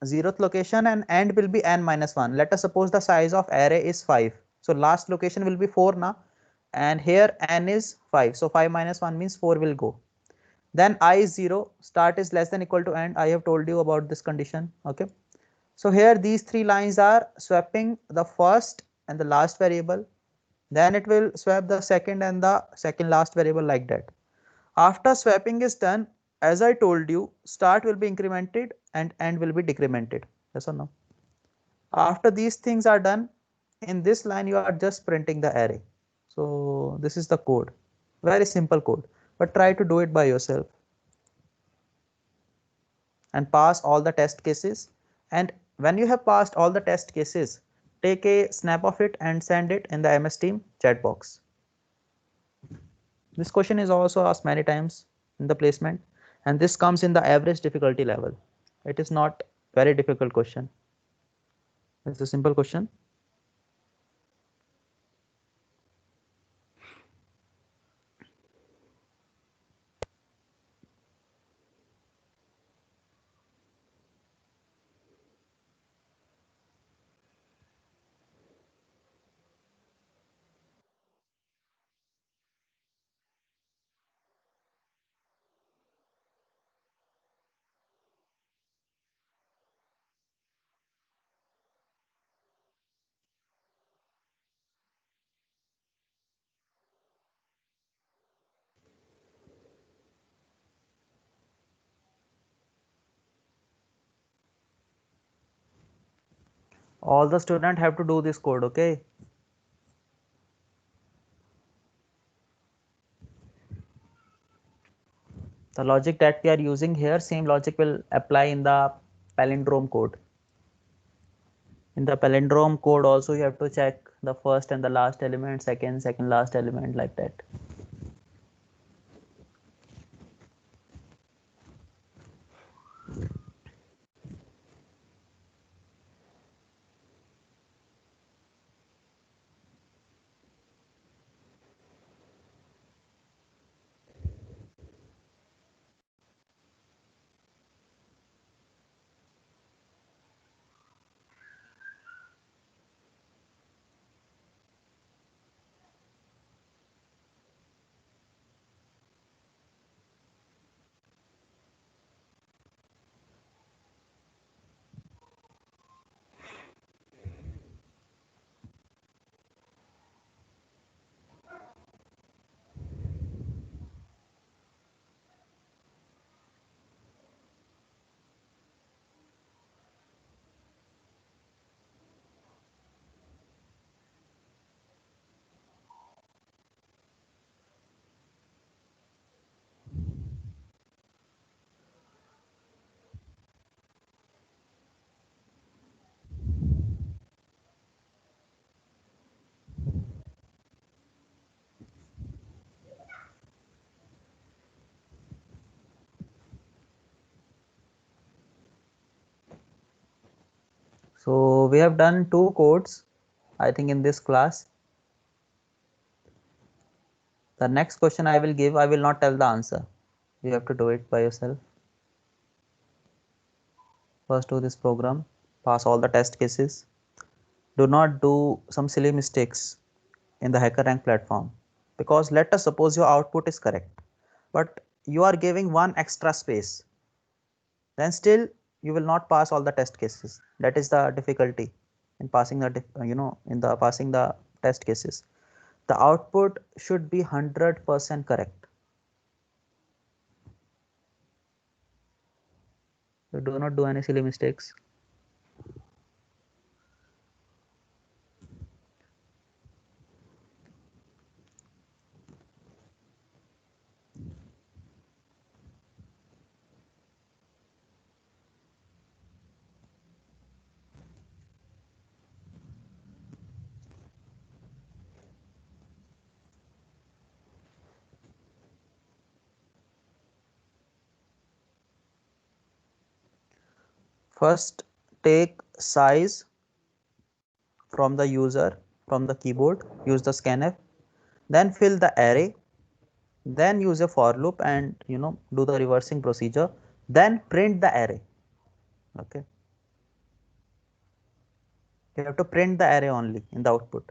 A: 0th location and end will be n minus 1. Let us suppose the size of array is 5. So last location will be 4 now, and here n is 5. So 5 minus 1 means 4 will go. Then I is 0, start is less than equal to end. I have told you about this condition. Okay. So here these three lines are swapping the first and the last variable. Then it will swap the second and the second last variable like that. After swapping is done, as I told you, start will be incremented and end will be decremented. Yes or no? After these things are done, in this line you are just printing the array. So this is the code. Very simple code, but try to do it by yourself and pass all the test cases. And when you have passed all the test cases, take a snap of it and send it in the MS Team chat box. This question is also asked many times in the placement, and this comes in the average difficulty level. It is not very difficult question. It's a simple question. All the students have to do this code, okay? The logic that we are using here, same logic will apply in the palindrome code. In the palindrome code also you have to check the first and the last element, second last element, like that. So we have done 2 codes, I think, in this class. The next question I will give, I will not tell the answer. You have to do it by yourself. First do this program, pass all the test cases. Do not do some silly mistakes. in the HackerRank platform, because let us suppose your output is correct, but you are giving one extra space, then still you will not pass all the test cases. That is the difficulty in passing the in the passing the test cases. The output should be 100% correct. You do not do any silly mistakes. First, take size from the user, from the keyboard, use the scanf, then fill the array, then use a for loop and do the reversing procedure, then print the array. Okay, you have to print the array only in the output.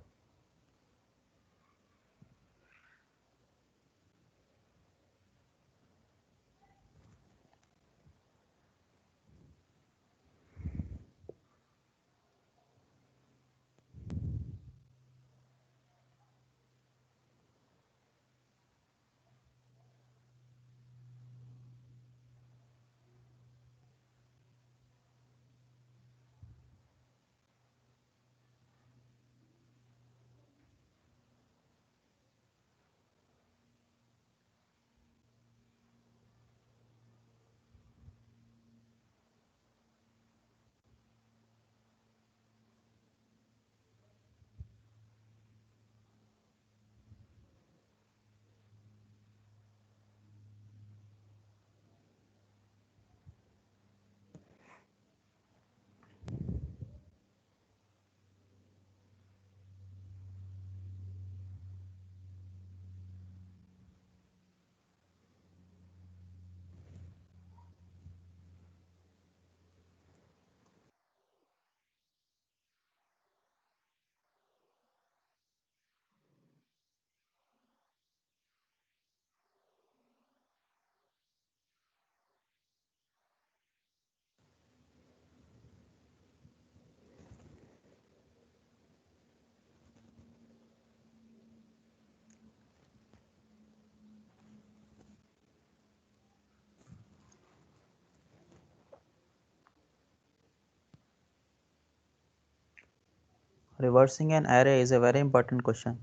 A: Reversing an array is a very important question.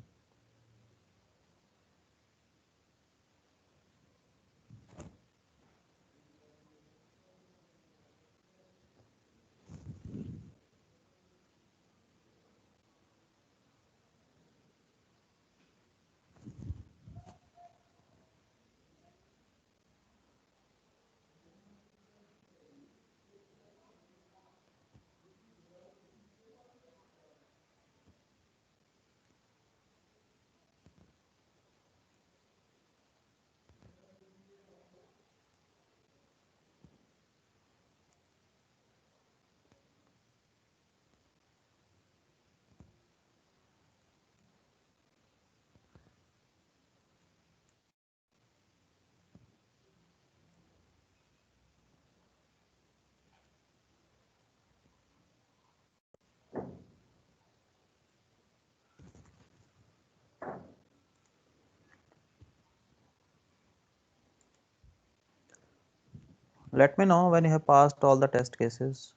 A: Let me know when you have passed all the test cases.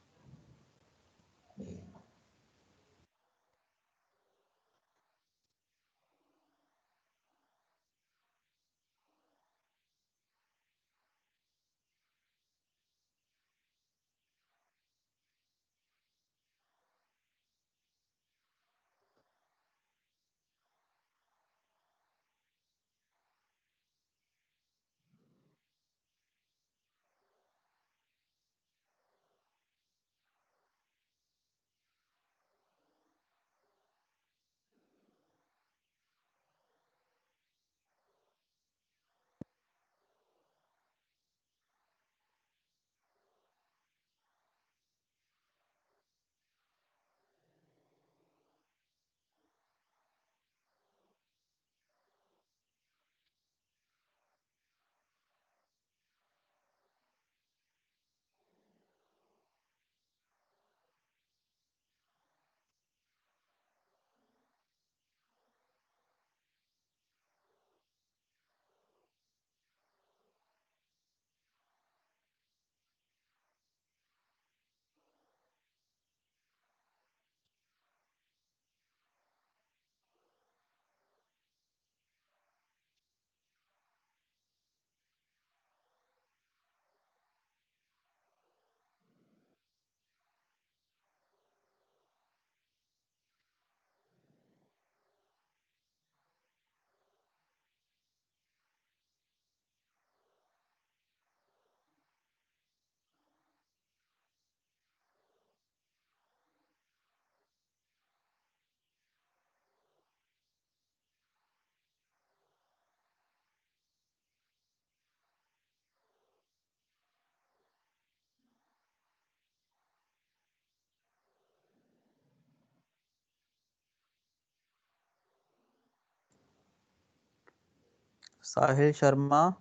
A: Sahil Sharma.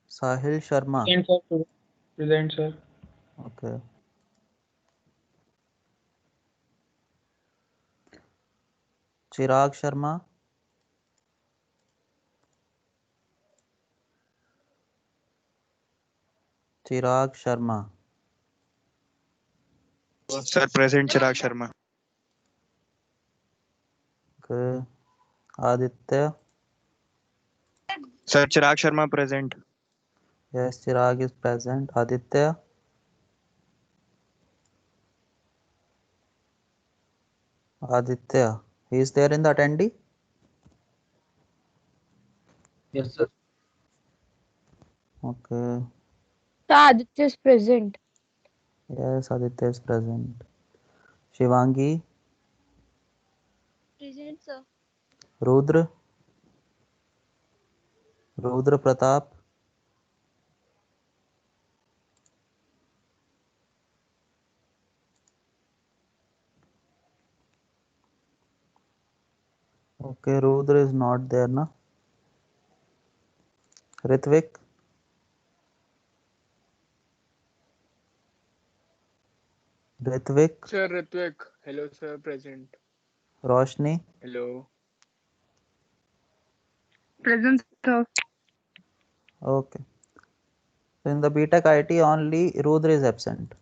A: Sahil Sharma.
E: Present, sir. Present, sir.
A: Okay. Chirag Sharma. Chirag Sharma.
H: Sir, present Chirag Sharma.
A: Okay. Aditya.
H: Sir, Chirag Sharma present.
A: Yes, Chirag is present. Aditya. Aditya. He is there in the attendee?
I: Yes, sir.
A: Okay.
C: So Aditya is present.
A: Yes, Aditya is present. Shivangi.
D: Present, sir.
A: Rudra. Rudra Pratap. Okay, Rudra is not there, na? Ritvik. Ritvik.
E: Sir, Ritvik. Hello, sir. Present.
A: Roshni.
E: Hello.
C: Present, sir.
A: Okay. So in the BTech IT only Rudra is absent.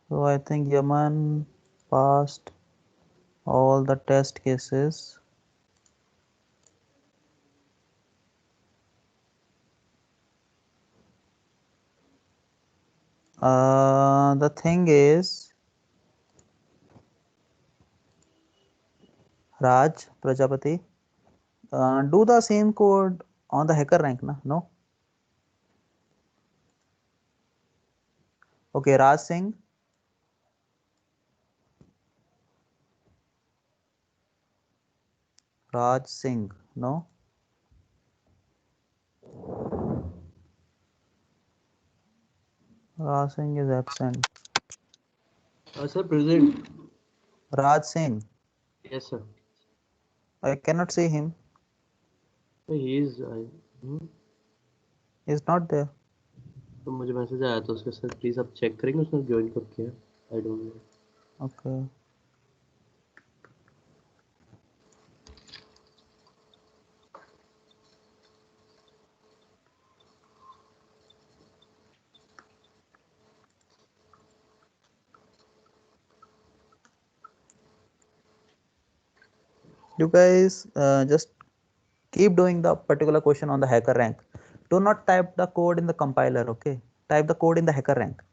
A: So I think Yaman passed all the test cases. The thing is, Raj Prajapati, do the same code on the hacker rank, na? No? Okay, Raj Singh. Raj Singh, no? Raj Singh is absent.
I: Sir, present.
A: Raj Singh,
I: Yes, sir.
A: I cannot see him.
I: So he is.
A: He's not there.
I: तो मुझे message आया था उसके sir please आप check करेंगे उसने join कब किया I don't know
A: Okay. You guys just keep doing the particular question on the hacker rank. Do not type the code in the compiler, okay? Type the code in the hacker rank.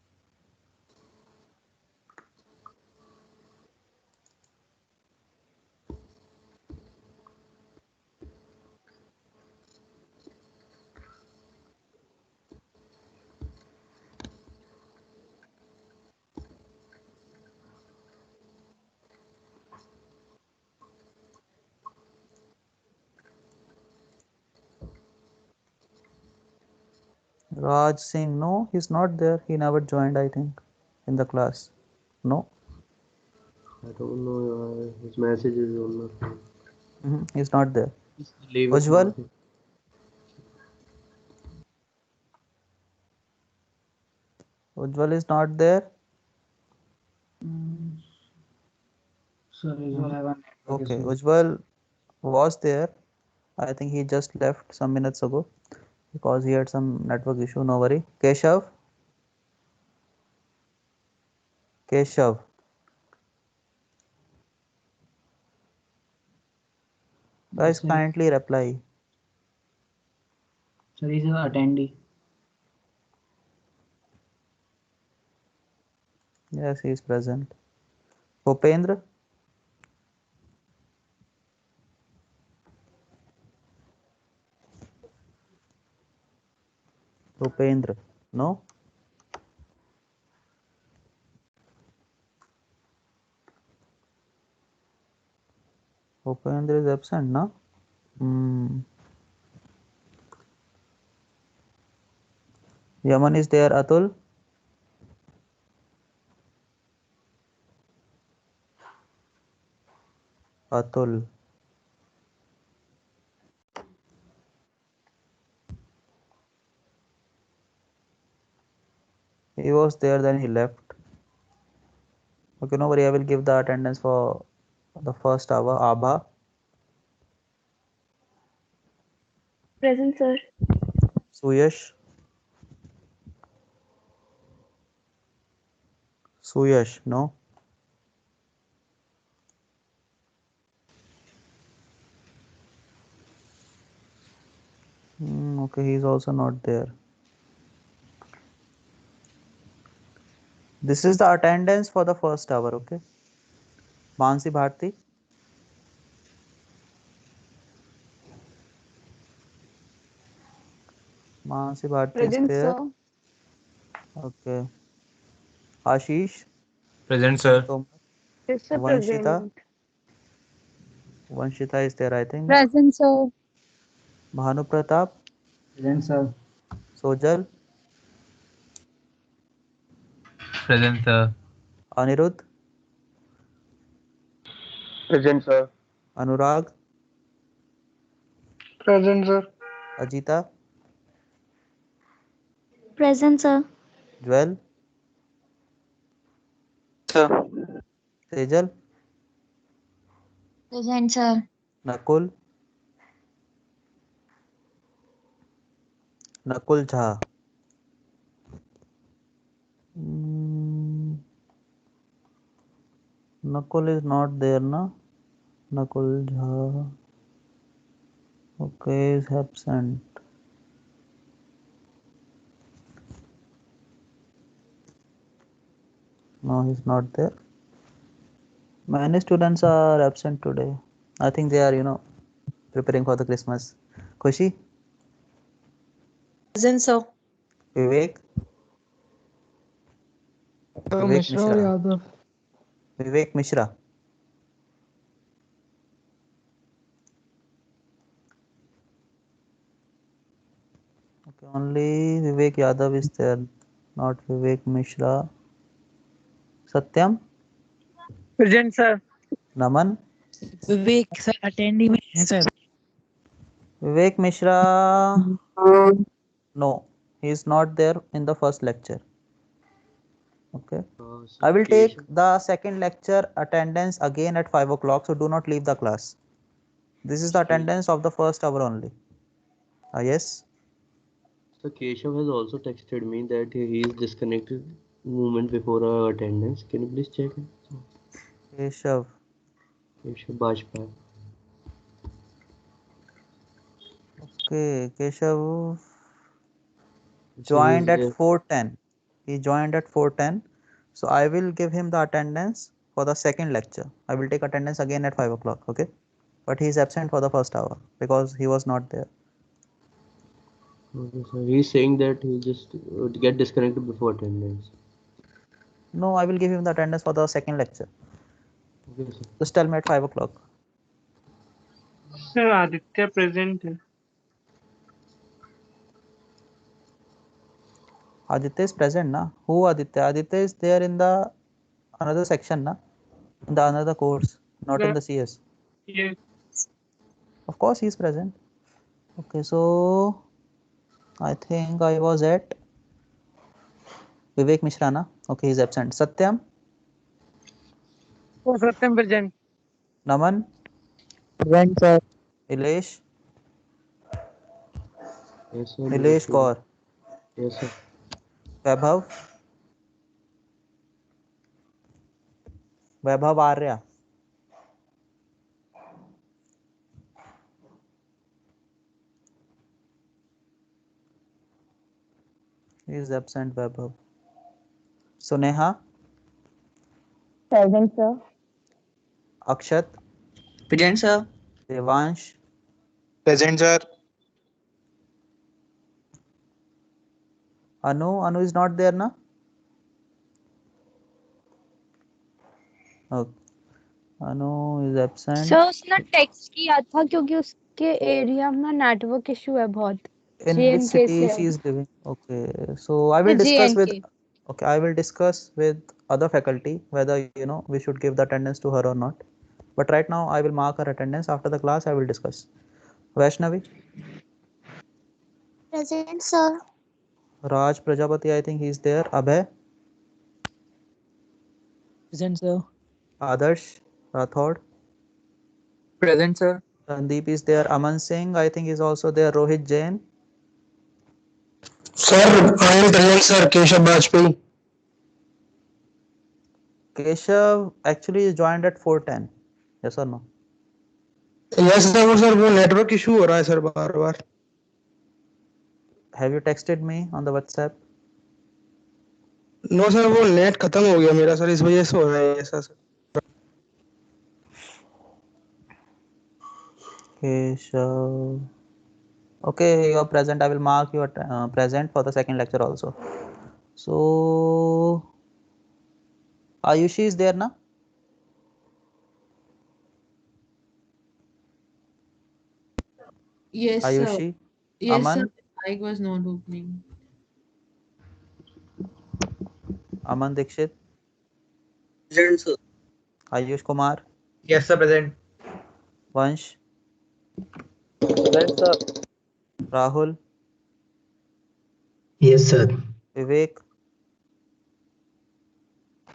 A: Raj Singh, no, he's not there. He never joined, I think, in the class. No,
I: I don't know his message is on my phone
A: he's not there.
I: Leave it
A: Ujjwal, Ujjwal is not there.
F: Sir, usual have a network
A: Okay,
F: issue.
A: Ujjwal was there. I think he just left some minutes ago because he had some network issue. No worry. Keshav, Keshav, guys,
F: Sir,
A: kindly reply.
F: sir, he's an attendee.
A: Yes, he is present. Bhupendra, Bhupendra, no. Upendra is absent, no? Yaman is there, Atul? Atul. He was there, then he left. Okay, no worry, I will give the attendance for the first hour. Abha,
C: Present, sir.
A: Suyash. Suyash, no? Okay, he is also not there. This is the attendance for the first hour, okay? Mansi Bharti. Mansi Bharti is
C: Present,
A: there.
C: sir.
A: Okay. Ashish.
J: Present, sir.
A: Tomar.
C: Yes, sir.
A: Vanshita.
C: Present.
A: Vanshita is there, I think.
C: Present, sir.
A: Bhanu Pratap.
K: Present, sir.
A: Sojal.
J: Present, sir.
A: Anirudh.
B: Present, sir.
A: Anurag.
E: Present, sir.
A: Ajita.
D: Present, sir.
A: Jwel.
H: Sir.
A: Sejal.
D: Present, sir.
A: Nakul. Nakul Jha. Nakul is not there, na? Nakul Jha. Okay, is absent. No, he's not there. Many students are absent today. I think they are, preparing for the Christmas. Khushi?
L: Present, sir.
A: Vivek? Vivek
E: Mishra or
A: Mishra.
E: Yadav?
A: Vivek Mishra. Okay, only Vivek Yadav is there, not Vivek Mishra. Satyam?
C: Present, sir.
A: Naman?
L: Vivek, sir, attendee में है, sir.
A: Vivek Mishra? No, he is not there in the first lecture. Okay. I will take the second lecture attendance again at 5 o'clock, so do not leave the class. This is the attendance of the first hour only. Yes?
I: So Keshav has also texted me that he is disconnected moment before our attendance. Can you please check it?
A: Keshav.
I: Keshav Bajpayee.
A: Okay, Keshav
I: So
A: joined
I: he's
A: at 4:10. He joined at 4:10. So I will give him the attendance for the second lecture. I will take attendance again at 5 o'clock. Okay. But he is absent for the first hour because he was not there.
I: Okay, so he's saying that he just get disconnected before attendance.
A: No, I will give him the attendance for the second lecture.
I: Okay, sir.
A: Just tell me at 5 o'clock.
B: Sir, Aditya present.
A: Aditya is present, na? Who Aditya? Aditya is there in the another section, na? In the another course, not in the CS.
B: Yes.
A: Of course, he is present. Okay, so I think I was at Vivek Mishra, na? Okay, he is absent. Satyam?
C: Oh, Satyam present.
A: Naman?
L: Present, sir.
A: Ilesh?
I: Yes, sir.
A: Nilesh Kaur?
I: Yes, sir.
A: Vaibhav? Vaibhav Arya? He is absent, Vaibhav. Suneha?
C: Present, sir.
A: Akshat?
K: Present, sir.
A: Devansh?
H: Present, sir.
A: Anu? Anu is not there, na? Okay. Anu is absent.
C: Sir उसने text किया था क्योंकि उसके area में network issue है बहुत.
A: In which
C: JNK
A: city
C: से
A: she is living? Okay, so I will discuss with.
C: JNK.
A: Okay, I will discuss with other faculty whether we should give the attendance to her or not. But right now I will mark her attendance. After the class I will discuss. Vaishnavi.
D: Present, sir.
A: Raj Prajapati, I think he is there. Abhay.
L: Present, sir.
A: Adarsh Rathod.
K: Present, sir.
A: Sandeep is there. Aman Singh, I think, is also there. Rohit Jain.
M: Sir, I am present, sir. Keshav Bajpayee.
A: Keshav actually is joined at 4:10. Yes or no?
M: Yes, sir. वो network issue हो रहा है sir बार-बार.
A: Have you texted me on the WhatsApp?
M: No, sir. वो net खत्म हो गया मेरा sir. इस वजह से हो रहा है ऐसा sir.
A: Keshav. Okay, you are present. I will mark you present for the second lecture also. So Ayushi is there na?
N: Yes,
A: Ayushi.
N: sir. Yes,
A: Aman.
N: sir. Mic was not opening.
A: Aman Dikshit.
K: Present, sir.
A: Ayush Kumar.
G: Yes, sir, present.
A: Vansh.
K: Present, sir.
A: Rahul.
M: Yes, sir.
A: Vivek.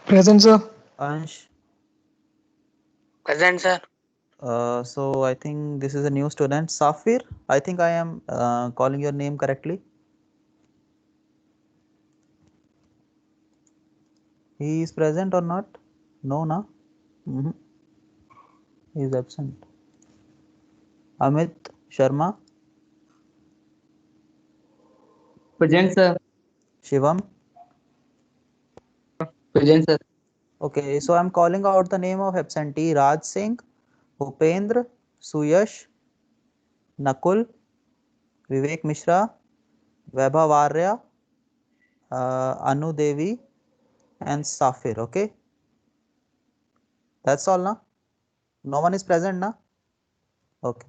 M: Present, sir.
A: Ansh.
K: Present, sir.
A: So I think this is a new student. Safir, I think I am calling your name correctly. He is present or not? No, na? He is absent. Amit Sharma.
K: Present, sir.
A: Shivam.
K: Present, sir.
A: Okay, so I'm calling out the name of absentee Raj Singh, Upendra, Suyash, Nakul, Vivek Mishra, Vaibhav Arya, Anu Devi, and Safir. Okay, that's all, na? No one is present, na? Okay.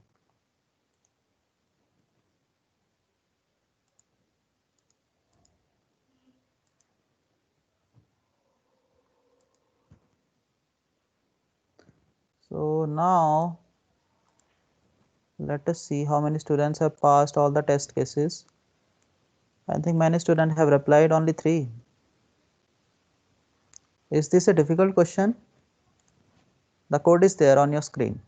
A: So now let us see how many students have passed all the test cases. I think many students have replied, only 3. Is this a difficult question? The code is there on your screen.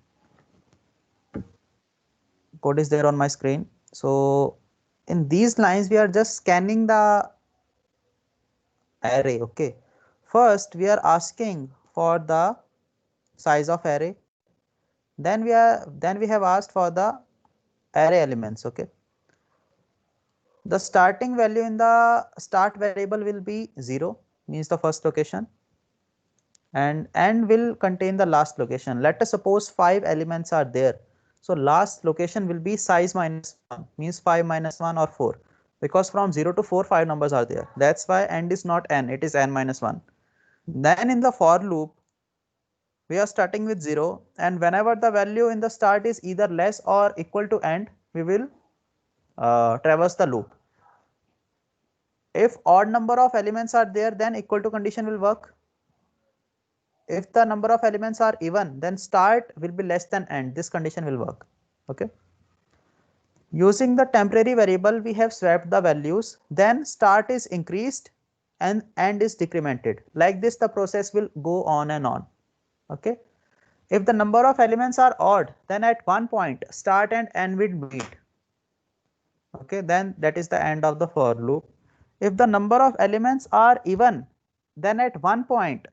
A: Code is there on my screen. So in these lines we are just scanning the array. Okay, first we are asking for the size of array, then we have asked for the array elements. Okay, the starting value in the start variable will be 0, means the first location, and will contain the last location. Let us suppose 5 elements are there, so last location will be size minus 1, means 5 minus 1 or 4, because from 0 to 4 5 numbers are there. That's why end is not n, it is n minus 1. Then in the for loop we are starting with 0, and whenever the value in the start is either less or equal to end, we will traverse the loop. If odd number of elements are there, then equal to condition will work. If the number of elements are even, then start will be less than end. This condition will work. Okay. Using the temporary variable, we have swapped the values. Then start is increased and end is decremented. Like this, the process will go on and on. Okay. If the number of elements are odd, then at one point start and end will meet. Okay. Then that is the end of the for loop. If the number of elements are even, then at one point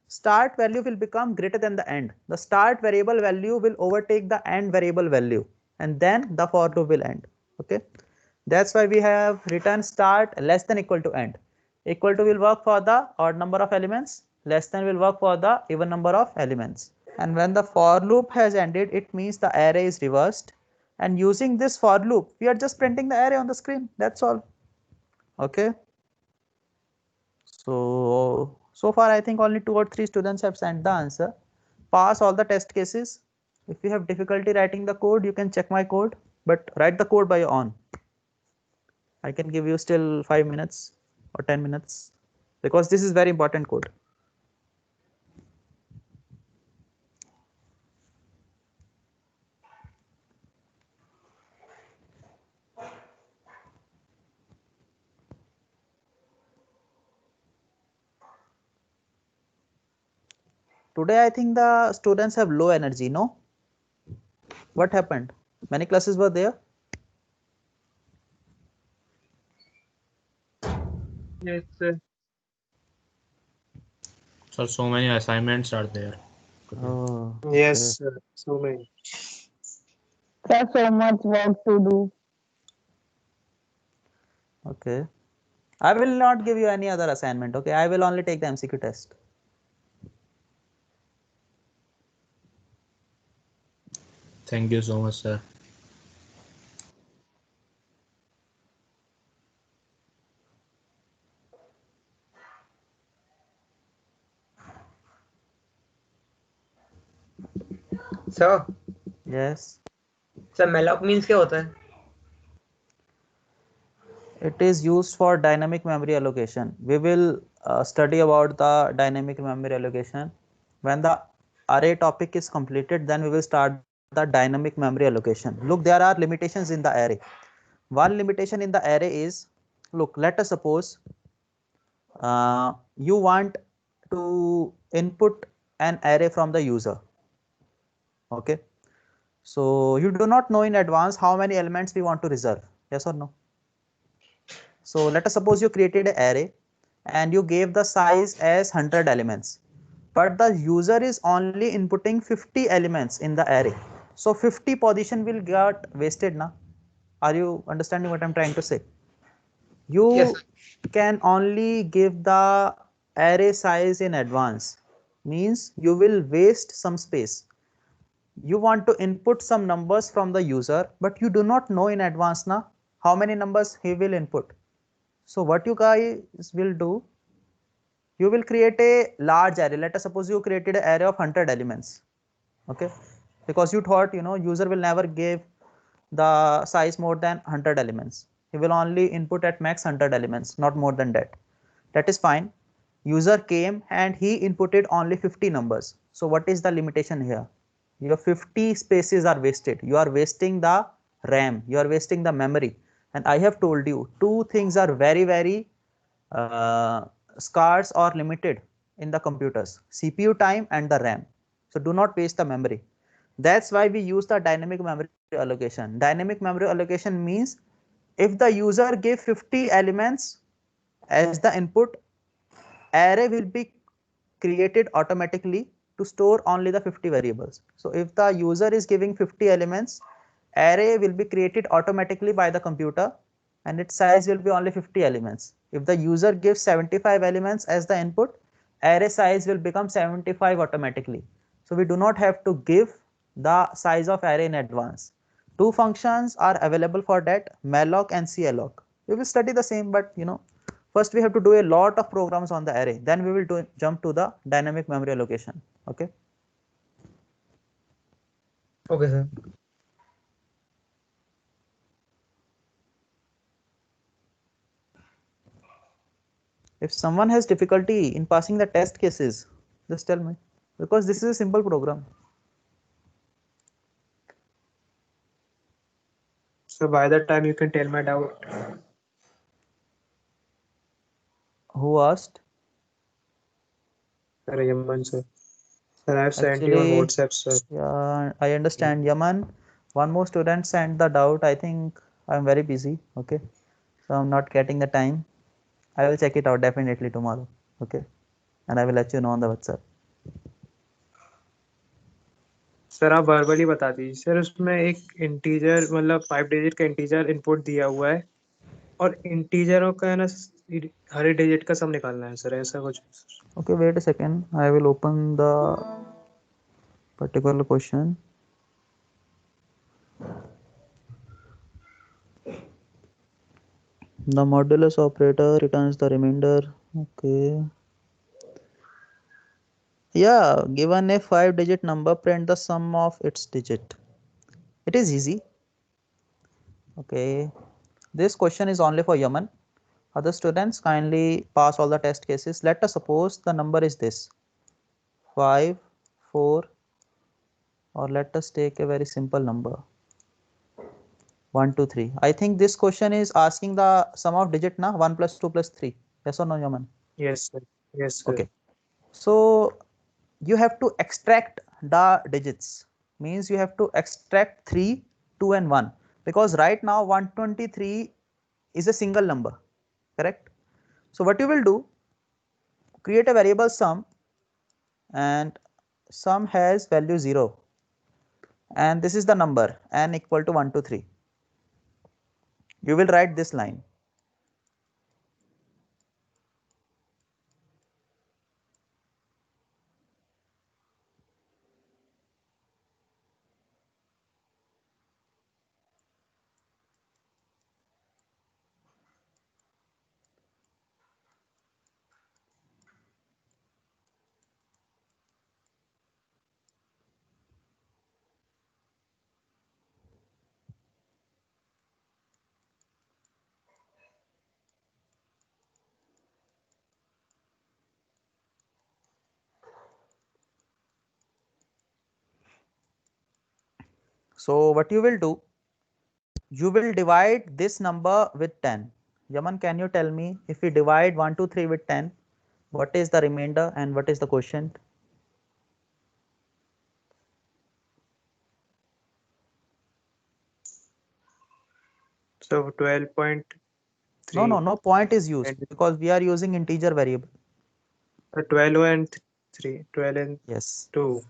A: start value will become greater than the end. The start variable value will overtake the end variable value, and then the for loop will end. Okay, that's why we have written start less than equal to end. Equal to will work for the odd number of elements, less than will work for the even number of elements. And when the for loop has ended, it means the array is reversed, and using this for loop we are just printing the array on the screen. That's all. Okay, so far I think only 2 or 3 students have sent the answer. pass all the test cases. If you have difficulty writing the code, you can check my code, but write the code by your own. I can give you still 5 minutes or 10 minutes because this is very important code. Today I think the students have low energy, no? What happened? Many classes were there?
E: Yes, sir.
J: So many assignments are there.
A: Oh,
E: Yes,
A: okay.
E: sir. So many.
C: There's so much work to do.
A: Okay. I will not give you any other assignment. Okay. I will only take the MCQ test.
J: Thank you so much, sir.
G: Sir
A: Yes.
G: Sir malloc means क्या होता है?
A: It is used for dynamic memory allocation. We will study about the dynamic memory allocation. When the array topic is completed, then we will start the dynamic memory allocation. Look, there are limitations in the array. One limitation in the array is, look, let us suppose you want to input an array from the user. Okay. So you do not know in advance how many elements we want to reserve. Yes or no? So let us suppose you created an array and you gave the size as 100 elements, but the user is only inputting 50 elements in the array. So 50 position will get wasted now. Are you understanding what I'm trying to say? You
G: Yes.
A: can only give the array size in advance, means you will waste some space. You want to input some numbers from the user, but you do not know in advance now how many numbers he will input. So what you guys will do, you will create a large array. Let us suppose you created an array of 100 elements. Okay, because you thought, you know, user will never give the size more than 100 elements. He will only input at max 100 elements, not more than that. That is fine. User came and he inputted only 50 numbers. So what is the limitation here? Your 50 spaces are wasted. You are wasting the RAM, you are wasting the memory. And I have told you, two things are very scarce or limited in the computers: CPU time and the RAM. So do not waste the memory. That's why we use the dynamic memory allocation. Dynamic memory allocation means if the user give 50 elements as the input, array will be created automatically to store only the 50 variables. So if the user is giving 50 elements, array will be created automatically by the computer and its size will be only 50 elements. If the user gives 75 elements as the input, array size will become 75 automatically. So we do not have to give the size of array in advance. Two functions are available for that, malloc and calloc. We will study the same, but you know, first we have to do a lot of programs on the array, then we will jump to the dynamic memory allocation. Okay.
G: Okay, sir.
A: If someone has difficulty in passing the test cases, just tell me, because this is a simple program.
E: So by that time you can tell my doubt.
A: Who asked?
E: Sir, Yaman, sir. Sir, I have sent you on
A: Actually,
E: WhatsApp, sir.
A: yeah, I understand. Yaman, one more student sent the doubt. I think I'm very busy. Okay, so I'm not getting the time. I will check it out definitely tomorrow. Okay, and I will let you know on the WhatsApp.
E: Sir आप verbally बता दीजिए sir, उसमें एक integer मतलब 5 digit का integer input दिया हुआ है और इंटीजरों का है ना हर डिजिट का सम निकालना है सर, ऐसा कुछ।
A: Okay, wait a second. I will open the particular question. The modulus operator returns the remainder. Okay. Yeah, given a 5-digit number, print the sum of its digit. It is easy. Okay, this question is only for Yaman. Other students kindly pass all the test cases. Let us suppose the number is this 5, 4, or let us take a very simple number 1, 2, 3. I think this question is asking the sum of digit na 1 plus 2 plus 3. Yes or no, Yaman?
E: Yes, sir. Yes, sir.
A: Okay. So you have to extract the digits, means you have to extract 3, 2 and 1, because right now 123 is a single number, correct? So what you will do, create a variable sum, and sum has value 0, and this is the number n equal to 1 to 3. You will write this line. So what you will do, you will divide this number with 10. Yaman, can you tell me, if we divide 1, 2, 3 with 10, what is the remainder and what is the quotient?
E: So 12.3.
A: No point is used because we are using integer variable.
E: 12 and 3. 12 and
A: Yes.
E: 2.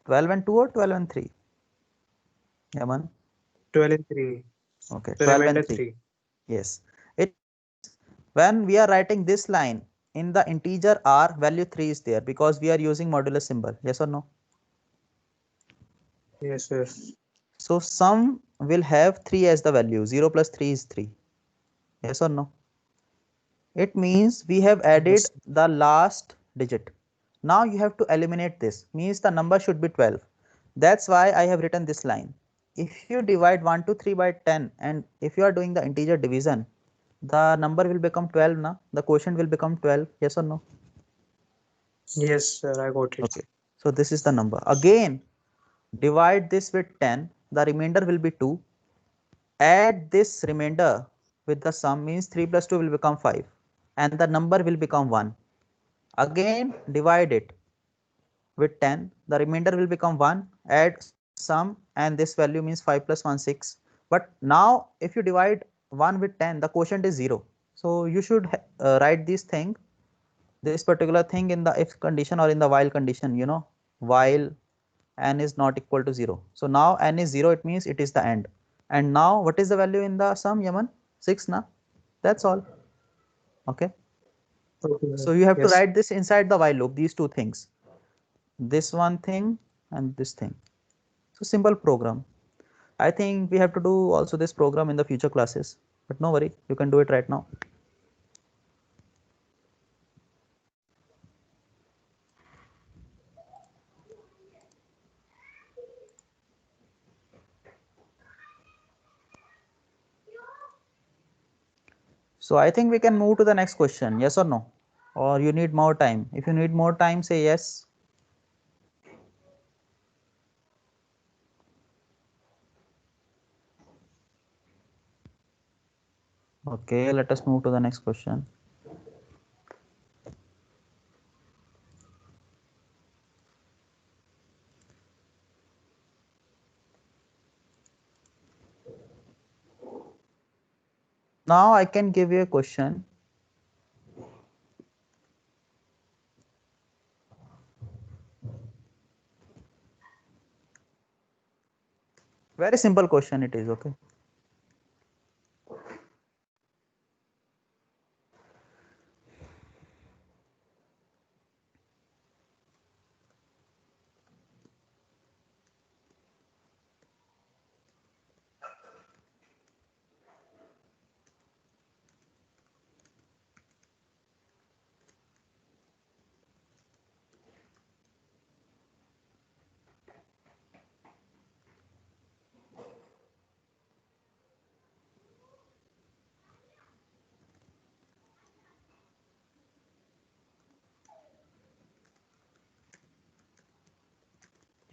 A: 12 and 2 or 12 and 3? Yaman?
E: 12 and 3.
A: Okay,
E: The
A: 12
E: remainder
A: and 3.
E: 3.
A: Yes. It, when we are writing this line, in the integer r, value 3 is there because we are using modulus symbol. Yes or no?
E: Yes, sir.
A: So sum will have 3 as the value. 0 plus 3 is 3. Yes or no? It means we have added the last digit. Now you have to eliminate this, means the number should be 12. That's why I have written this line. If you divide 1 to 3 by 10, and if you are doing the integer division, the number will become 12 na? The quotient will become 12. Yes or no?
E: Yes, sir, I got it.
A: Okay. So this is the number. Again, divide this with 10. The remainder will be 2. Add this remainder with the sum, means 3 plus 2 will become 5. And the number will become 1. Again, divide it with 10. The remainder will become 1. Add sum, and this value means 5 plus 1, 6. But now if you divide 1 with 10, the quotient is 0. So you should write this particular thing in the if condition or in the while condition, while n is not equal to 0. So now n is 0, it means it is the end. And now what is the value in the sum, Yaman? 6 na? That's all. Okay. So you have to write this inside the while loop, these two things, this one thing and this thing. So simple program. I think we have to do also this program in the future classes, but no worry, you can do it right now. So I think we can move to the next question. Yes or no? Or you need more time? If you need more time, say yes. Okay, let us move to the next question. Now I can give you a question. Very simple question it is, okay?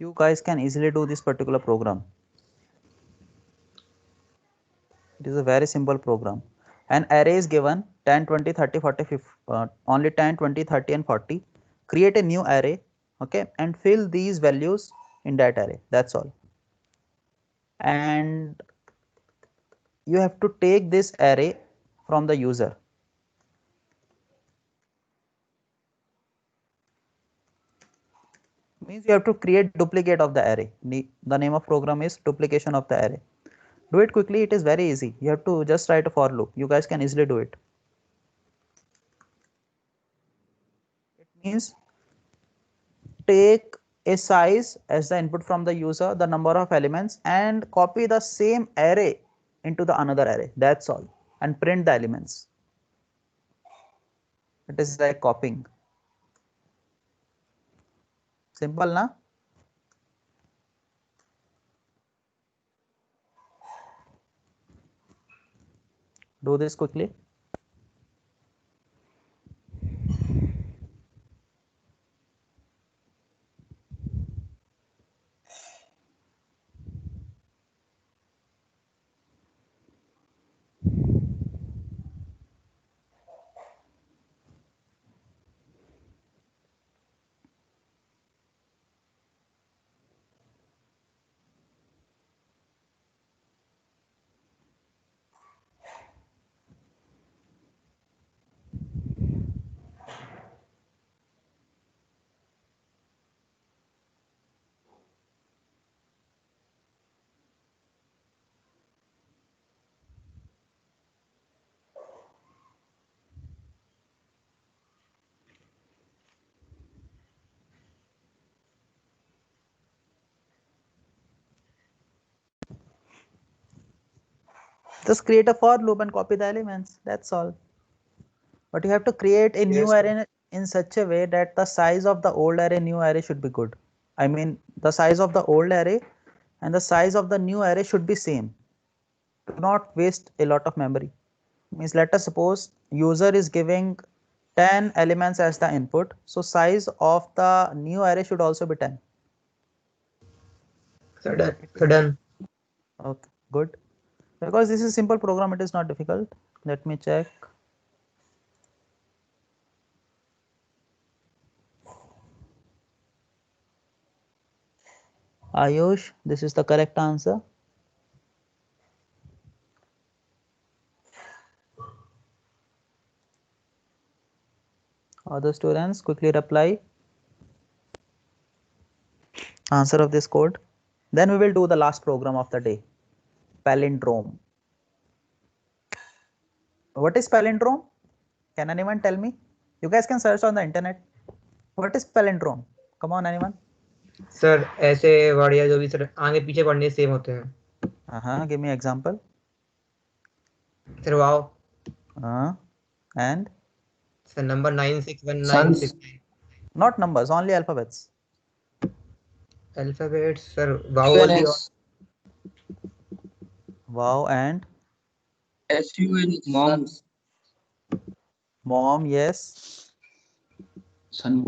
A: You guys can easily do this particular program. It is a very simple program. An array is given 10, 20, 30, 40, 50, only 10, 20, 30 and 40. Create a new array, okay, and fill these values in that array. That's all. And you have to take this array from the user. Means you have to create duplicate of the array. The name of program is duplication of the array. Do it quickly, it is very easy. You have to just write a for loop. You guys can easily do it. It means take a size as the input from the user, the number of elements, and copy the same array into the another array. That's all. And print the elements. It is like copying. Simple, na? Do this quickly. Just create a for loop and copy the elements. That's all. But you have to create a new array in such a way that the size of the old array, new array should be good. I mean, the size of the old array and the size of the new array should be same. Do not waste a lot of memory. Means let us suppose user is giving 10 elements as the input. So size of the new array should also be 10.
K: So done.
A: Okay, good. Because this is a simple program, it is not difficult. Let me check. Ayush, this is the correct answer. Other students, quickly reply. Answer of this code. Then we will do the last program of the day. Palindrome. What is palindrome? Can anyone tell me? You guys can search on the internet. What is palindrome? Come on, anyone.
K: Sir ऐसे word या जो भी sir आगे पीछे पढ़ने same होते हैं.
A: Give me example.
K: Sir wow.
A: And?
K: Sir, number 961969.
A: Not numbers, only alphabets.
K: Alphabets, sir. Wow only.
A: Wow and?
K: SUN. Moms.
A: Mom, yes.
K: Son.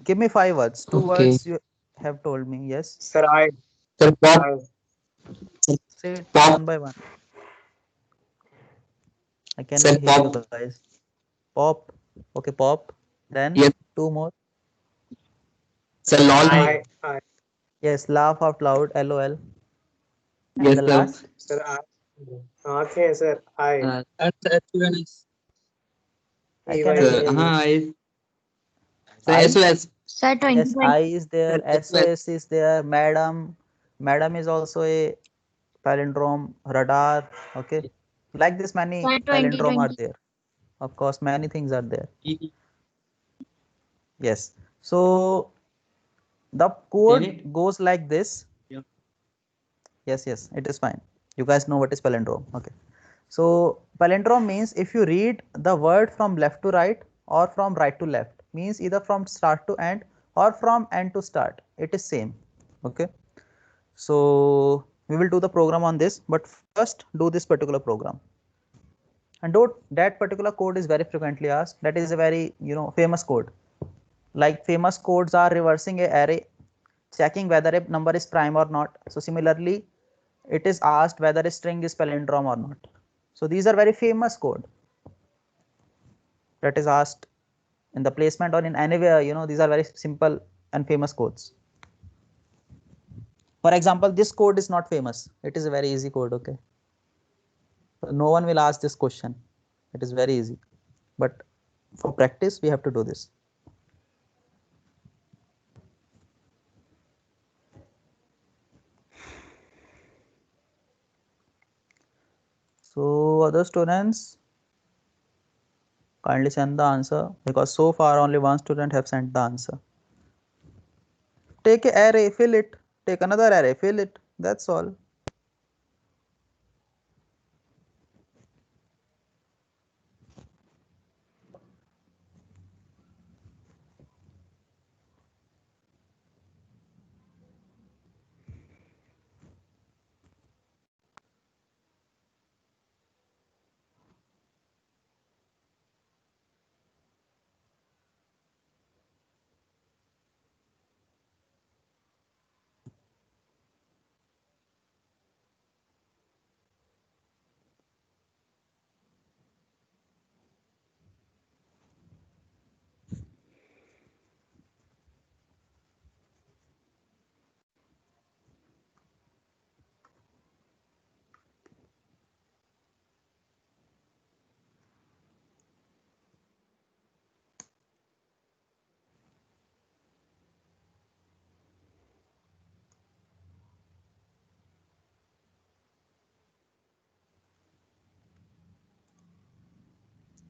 A: Give me 5 words. 2 words you have told me. Yes.
E: Sir, I.
K: Sir, pop.
A: Say it one by one. I cannot hear you guys. Pop. Okay, pop. Then
K: yes.
A: 2 more.
K: Sir, lol.
E: I.
A: Yes, laugh out loud. LOL. And
K: Yes,
A: the last.
E: Sir, I. Okay, sir. I.
A: I cannot hear you.
K: Sir, SOS.
C: Sir, 20.
A: Yes, I is there. SOS is there. Madam. Madam is also a palindrome. Radar. Okay. Like this, many
C: Sir, 20,
A: palindrome are
C: 20.
A: there. Of course, many things are there. Yes. So the code goes like this. Yes, it is fine. You guys know what is palindrome. Okay. So palindrome means if you read the word from left to right or from right to left, means either from start to end or from end to start, it is same. Okay. So we will do the program on this, but first do this particular program. And that particular code is very frequently asked. That is a very famous code. Like famous codes are reversing a array, checking whether a number is prime or not. So similarly, it is asked whether a string is palindrome or not. So these are very famous code that is asked in the placement or in anywhere, you know, these are very simple and famous codes. For example, this code is not famous. It is a very easy code, okay? So no one will ask this question. It is very easy. But for practice, we have to do this. So other students, kindly send the answer, because so far only one student have sent the answer. Take an array, fill it. Take another array, fill it. That's all.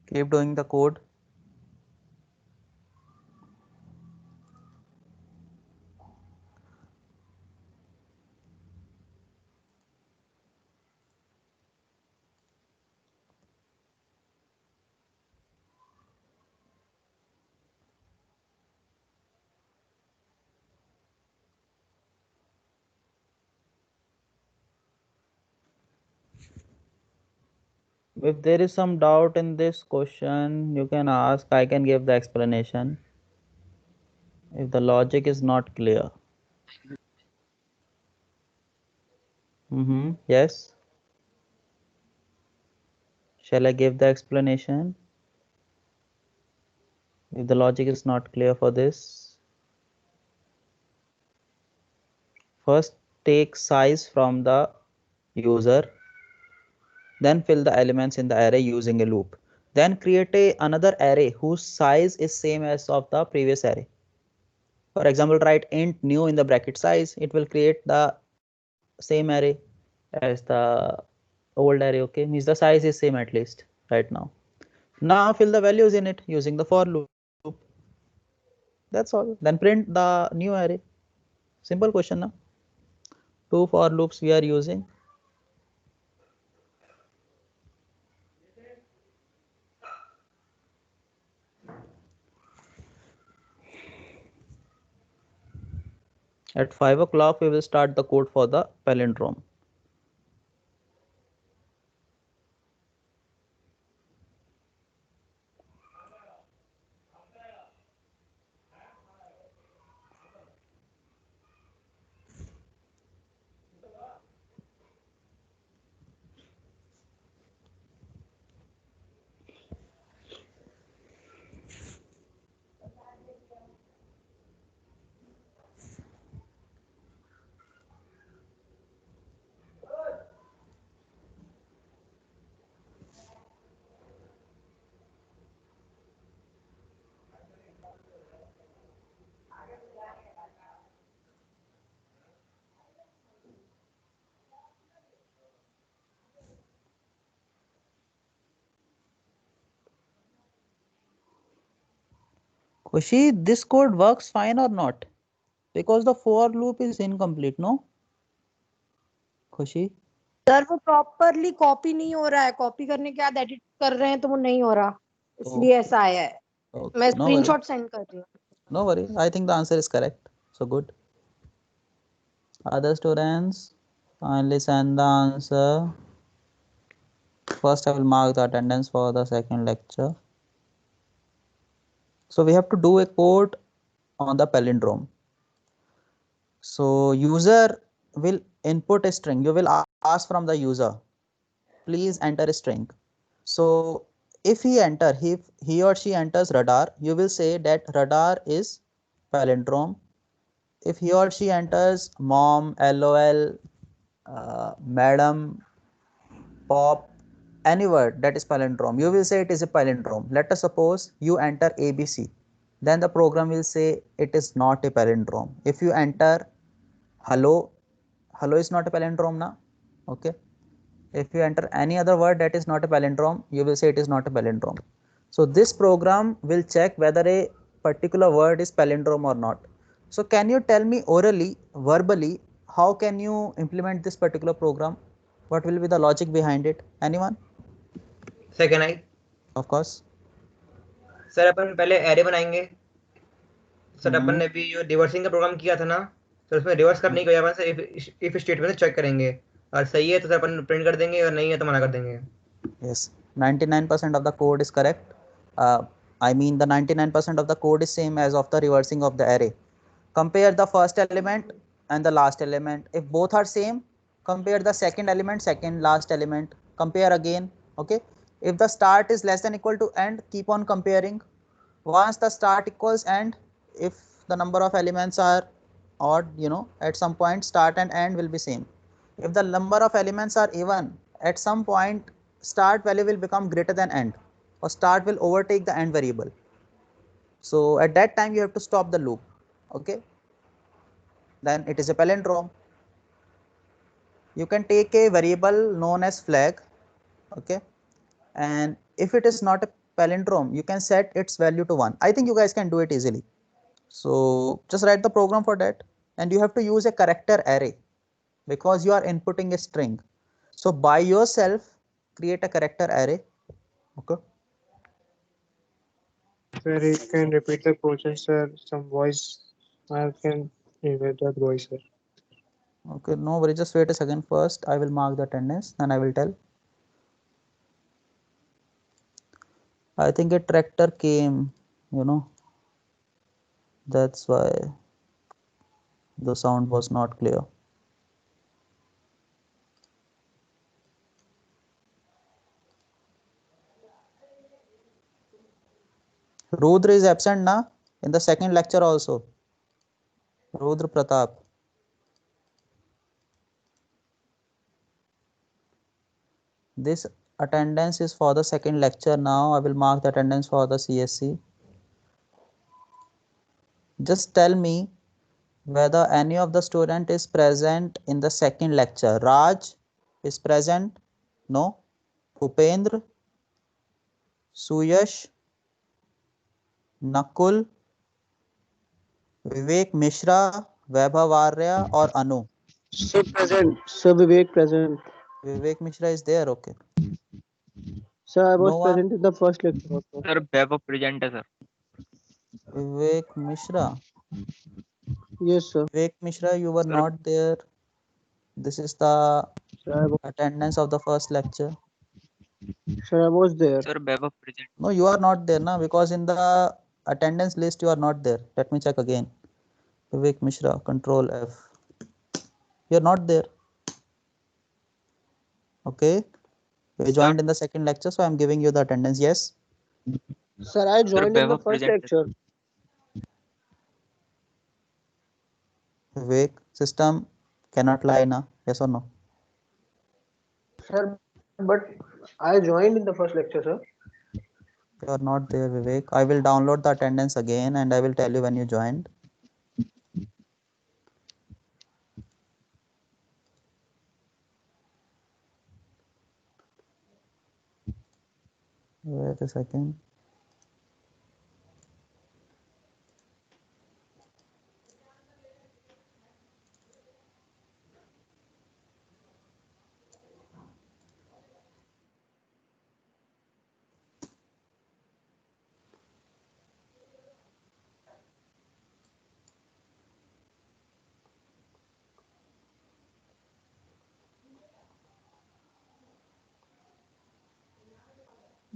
A: Keep doing the code. If there is some doubt in this question, you can ask, I can give the explanation. If the logic is not clear. Yes. Shall I give the explanation? If the logic is not clear for this, first take size from the user, then fill the elements in the array using a loop. Then create another array whose size is same as of the previous array. For example, write int new in the bracket size. It will create the same array as the old array. Okay, means the size is same at least right now. Now fill the values in it using the for loop. That's all. Then print the new array. Simple question now. 2 for loops we are using. At 5 o'clock we will start the code for the palindrome. Khushi, this code works fine or not? Because the for loop is incomplete, no? Khushi?
C: Sir वो properly copy नहीं हो रहा है, copy करने के बाद edit कर रहे हैं तो वो नहीं हो रहा, इसलिए ऐसा आया है. मैं
A: No worry.
C: स्क्रीनशॉट सेंड कर रही हूँ.
A: No worry. I think the answer is correct. So good. Other students, kindly send the answer. First, I will mark the attendance for the second lecture. So we have to do a code on the palindrome. So user will input a string. You will ask from the user, please enter a string. So if he or she enters radar, you will say that radar is palindrome. If he or she enters mom, lol, madam, pop, any word that is palindrome, you will say it is a palindrome. Let us suppose you enter ABC, then the program will say it is not a palindrome. If you enter hello, hello is not a palindrome now. Okay. If you enter any other word that is not a palindrome, you will say it is not a palindrome. So this program will check whether a particular word is palindrome or not. So can you tell me orally, verbally, how can you implement this particular program? What will be the logic behind it? Anyone?
K: Second I.
A: Of course.
K: Sir अपन पहले array बनाएंगे. Sir अपन ने भी जो reversing का programme किया था ना, तो उसमें रिवर्स करने की वजह अपन से इफ स्टेटमेंट से चेक करेंगे, और सही है तो सर अपन प्रिंट कर देंगे, और नहीं है तो मना कर देंगे.
A: Yes, 99% of the code is correct. I mean the 99% of the code is same as of the reversing of the array. Compare the first element and the last element. If both are same, compare the second element, second last element, compare again. Okay. If the start is less than equal to end, keep on comparing. Once the start equals end, if the number of elements are odd, at some point start and end will be same. If the number of elements are even, at some point start value will become greater than end, or start will overtake the end variable. So at that time you have to stop the loop. Okay, then it is a palindrome. You can take a variable known as flag. Okay, and if it is not a palindrome, you can set its value to 1. I think you guys can do it easily. So just write the program for that, and you have to use a character array because you are inputting a string. So by yourself create a character array. Okay.
E: Sir, you can repeat the question, sir. Some voice, I can hear that voice, sir.
A: Okay, no worry, just wait a second. First I will mark the attendance, then I will tell. I think a tractor came, that's why the sound was not clear. Rudra is absent now in the second lecture also. Rudra Pratap. This attendance is for the second lecture. Now I will mark the attendance for the CSC. Just tell me whether any of the student is present in the second lecture. Raj is present? No. Upendra, Suyash, Nakul, Vivek Mishra, Vaibhav Arya or Anu?
B: Sir present. Sir Vivek present.
A: Vivek Mishra is there, okay.
B: Sir, I was
A: No one?
B: present in the first lecture also.
O: Sir, Vaibhav present है sir.
A: Vivek Mishra.
B: Yes, sir.
A: Vivek Mishra, you were not there. This is the attendance of the first lecture.
B: Sir, I was there.
O: Sir, Vaibhav present.
A: No, you are not there now because in the attendance list you are not there. Let me check again. Vivek Mishra, Control F. You are not there. Okay. You joined in the second lecture, so I am giving you the attendance. Yes.
B: Sir, I joined in the first lecture.
A: Vivek, system cannot lie now. Yes or no?
B: Sir, but I joined in the first lecture, sir.
A: You are not there, Vivek. I will download the attendance again and I will tell you when you joined. Wait a second.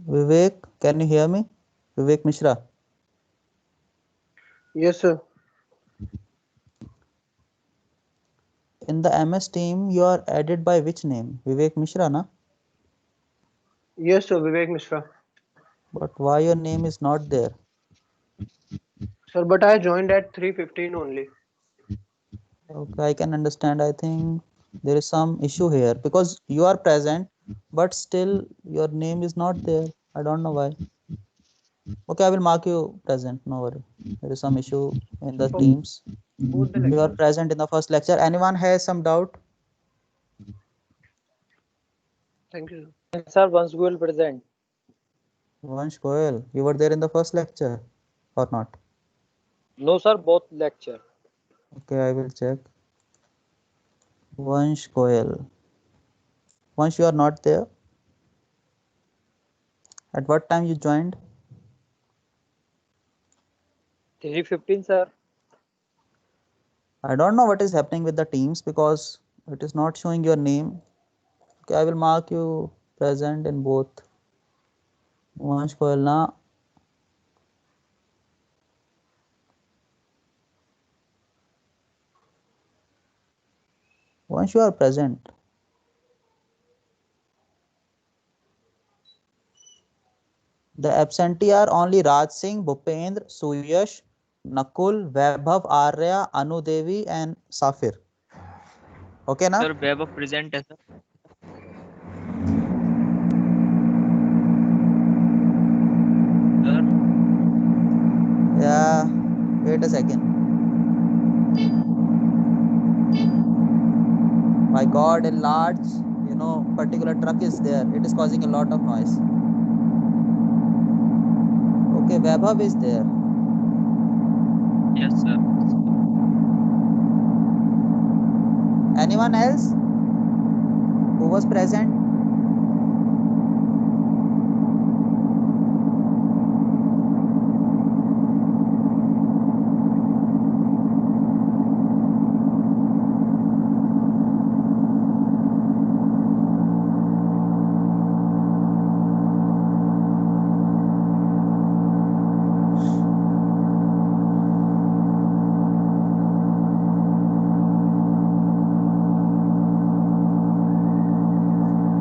A: Vivek, can you hear me? Vivek Mishra.
B: Yes, sir.
A: in the MS team, you are added by which name? Vivek Mishra, na?
B: Yes, sir. Vivek Mishra.
A: But why your name is not there?
B: Sir, but I joined at 3:15 only.
A: Okay, I can understand. I think there is some issue here because you are present, but still your name is not there. I don't know why. Okay, I will mark you present. No worry. There is some issue in the
B: For
A: teams.
B: both the
A: You are
B: lectures.
A: present in the first lecture. Anyone has some doubt?
B: Thank you.
P: Sir, once we will present.
A: Vansh Goel, you were there in the first lecture or not?
P: No, sir, both lecture.
A: Okay, I will check. Vansh Goel. Once you are not there. At what time you joined?
P: 3:15, sir.
A: I don't know what is happening with the teams because it is not showing your name. Okay, I will mark you present in both. Vansh Goel na. Once you are present. The absentee are only Raj Singh, Bhupendra, Suyash, Nakul, Vaibhav, Arya, Anu Devi and Safir. Okay na?
O: Sir web of present है sir. Sir
A: Yeah, wait a second. My God, a large, particular truck is there. It is causing a lot of noise. Okay, Vaibhav is there.
O: Yes sir.
A: Anyone else who was present?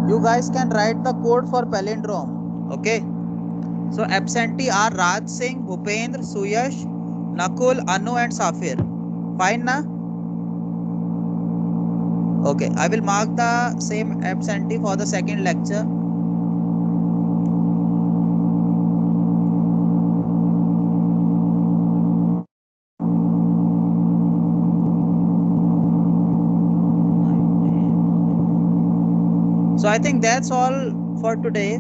A: You guys can write the code for palindrome. Okay. So absentee are Raj Singh, Bhupendra, Suyash, Nakul, Anu and Safir. Fine na? Okay. I will mark the same absentee for the second lecture. So I think that's all for today.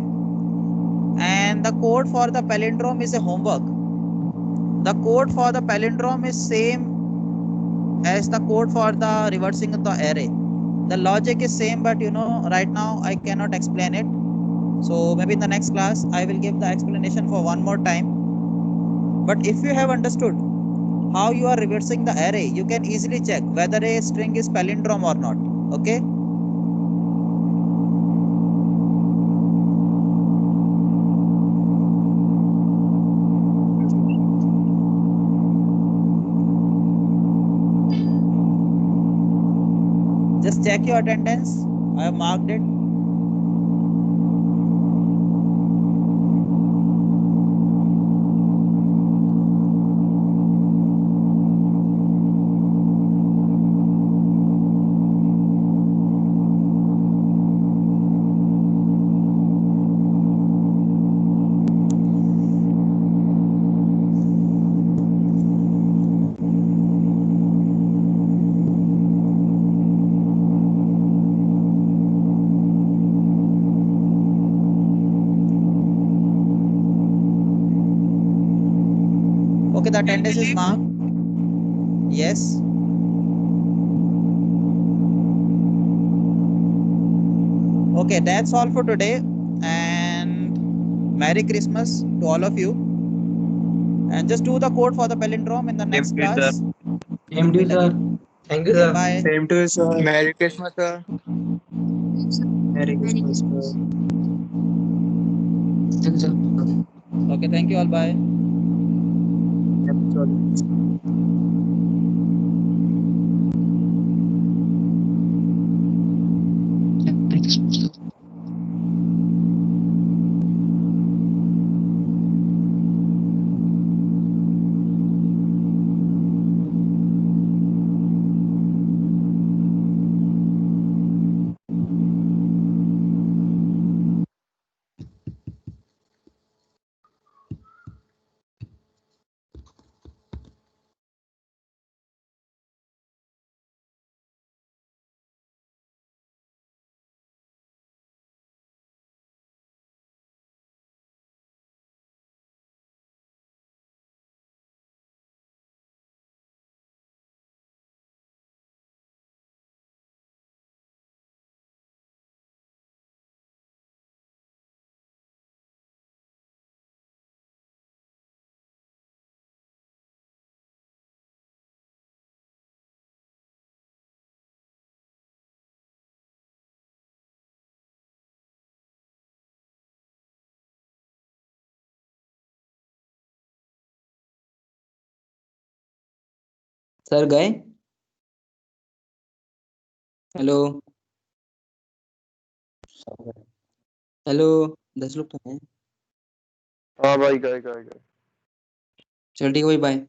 A: And the code for the palindrome is a homework. The code for the palindrome is same as the code for the reversing of the array. The logic is same, but right now I cannot explain it. So maybe in the next class I will give the explanation for one more time. But if you have understood how you are reversing the array, you can easily check whether a string is palindrome or not. Okay. Just check your attendance. I have marked it. Okay, the attendance is marked. Yes. Okay, that's all for today. And Merry Christmas to all of you. And just do the code for the palindrome in the next class.
E: Same to you, sir.
K: Thank you,
A: Okay,
K: sir.
A: bye.
E: Same to you, sir.
H: Merry Christmas, sir.
E: Merry Christmas, sir.
A: Okay, thank you all. Bye.
E: Happy holidays.
Q: Sir गए? Hello hello 10 लोग तो हैं।
R: हाँ भाई गए गए गए।
Q: चल ठीक है भाई, बाय।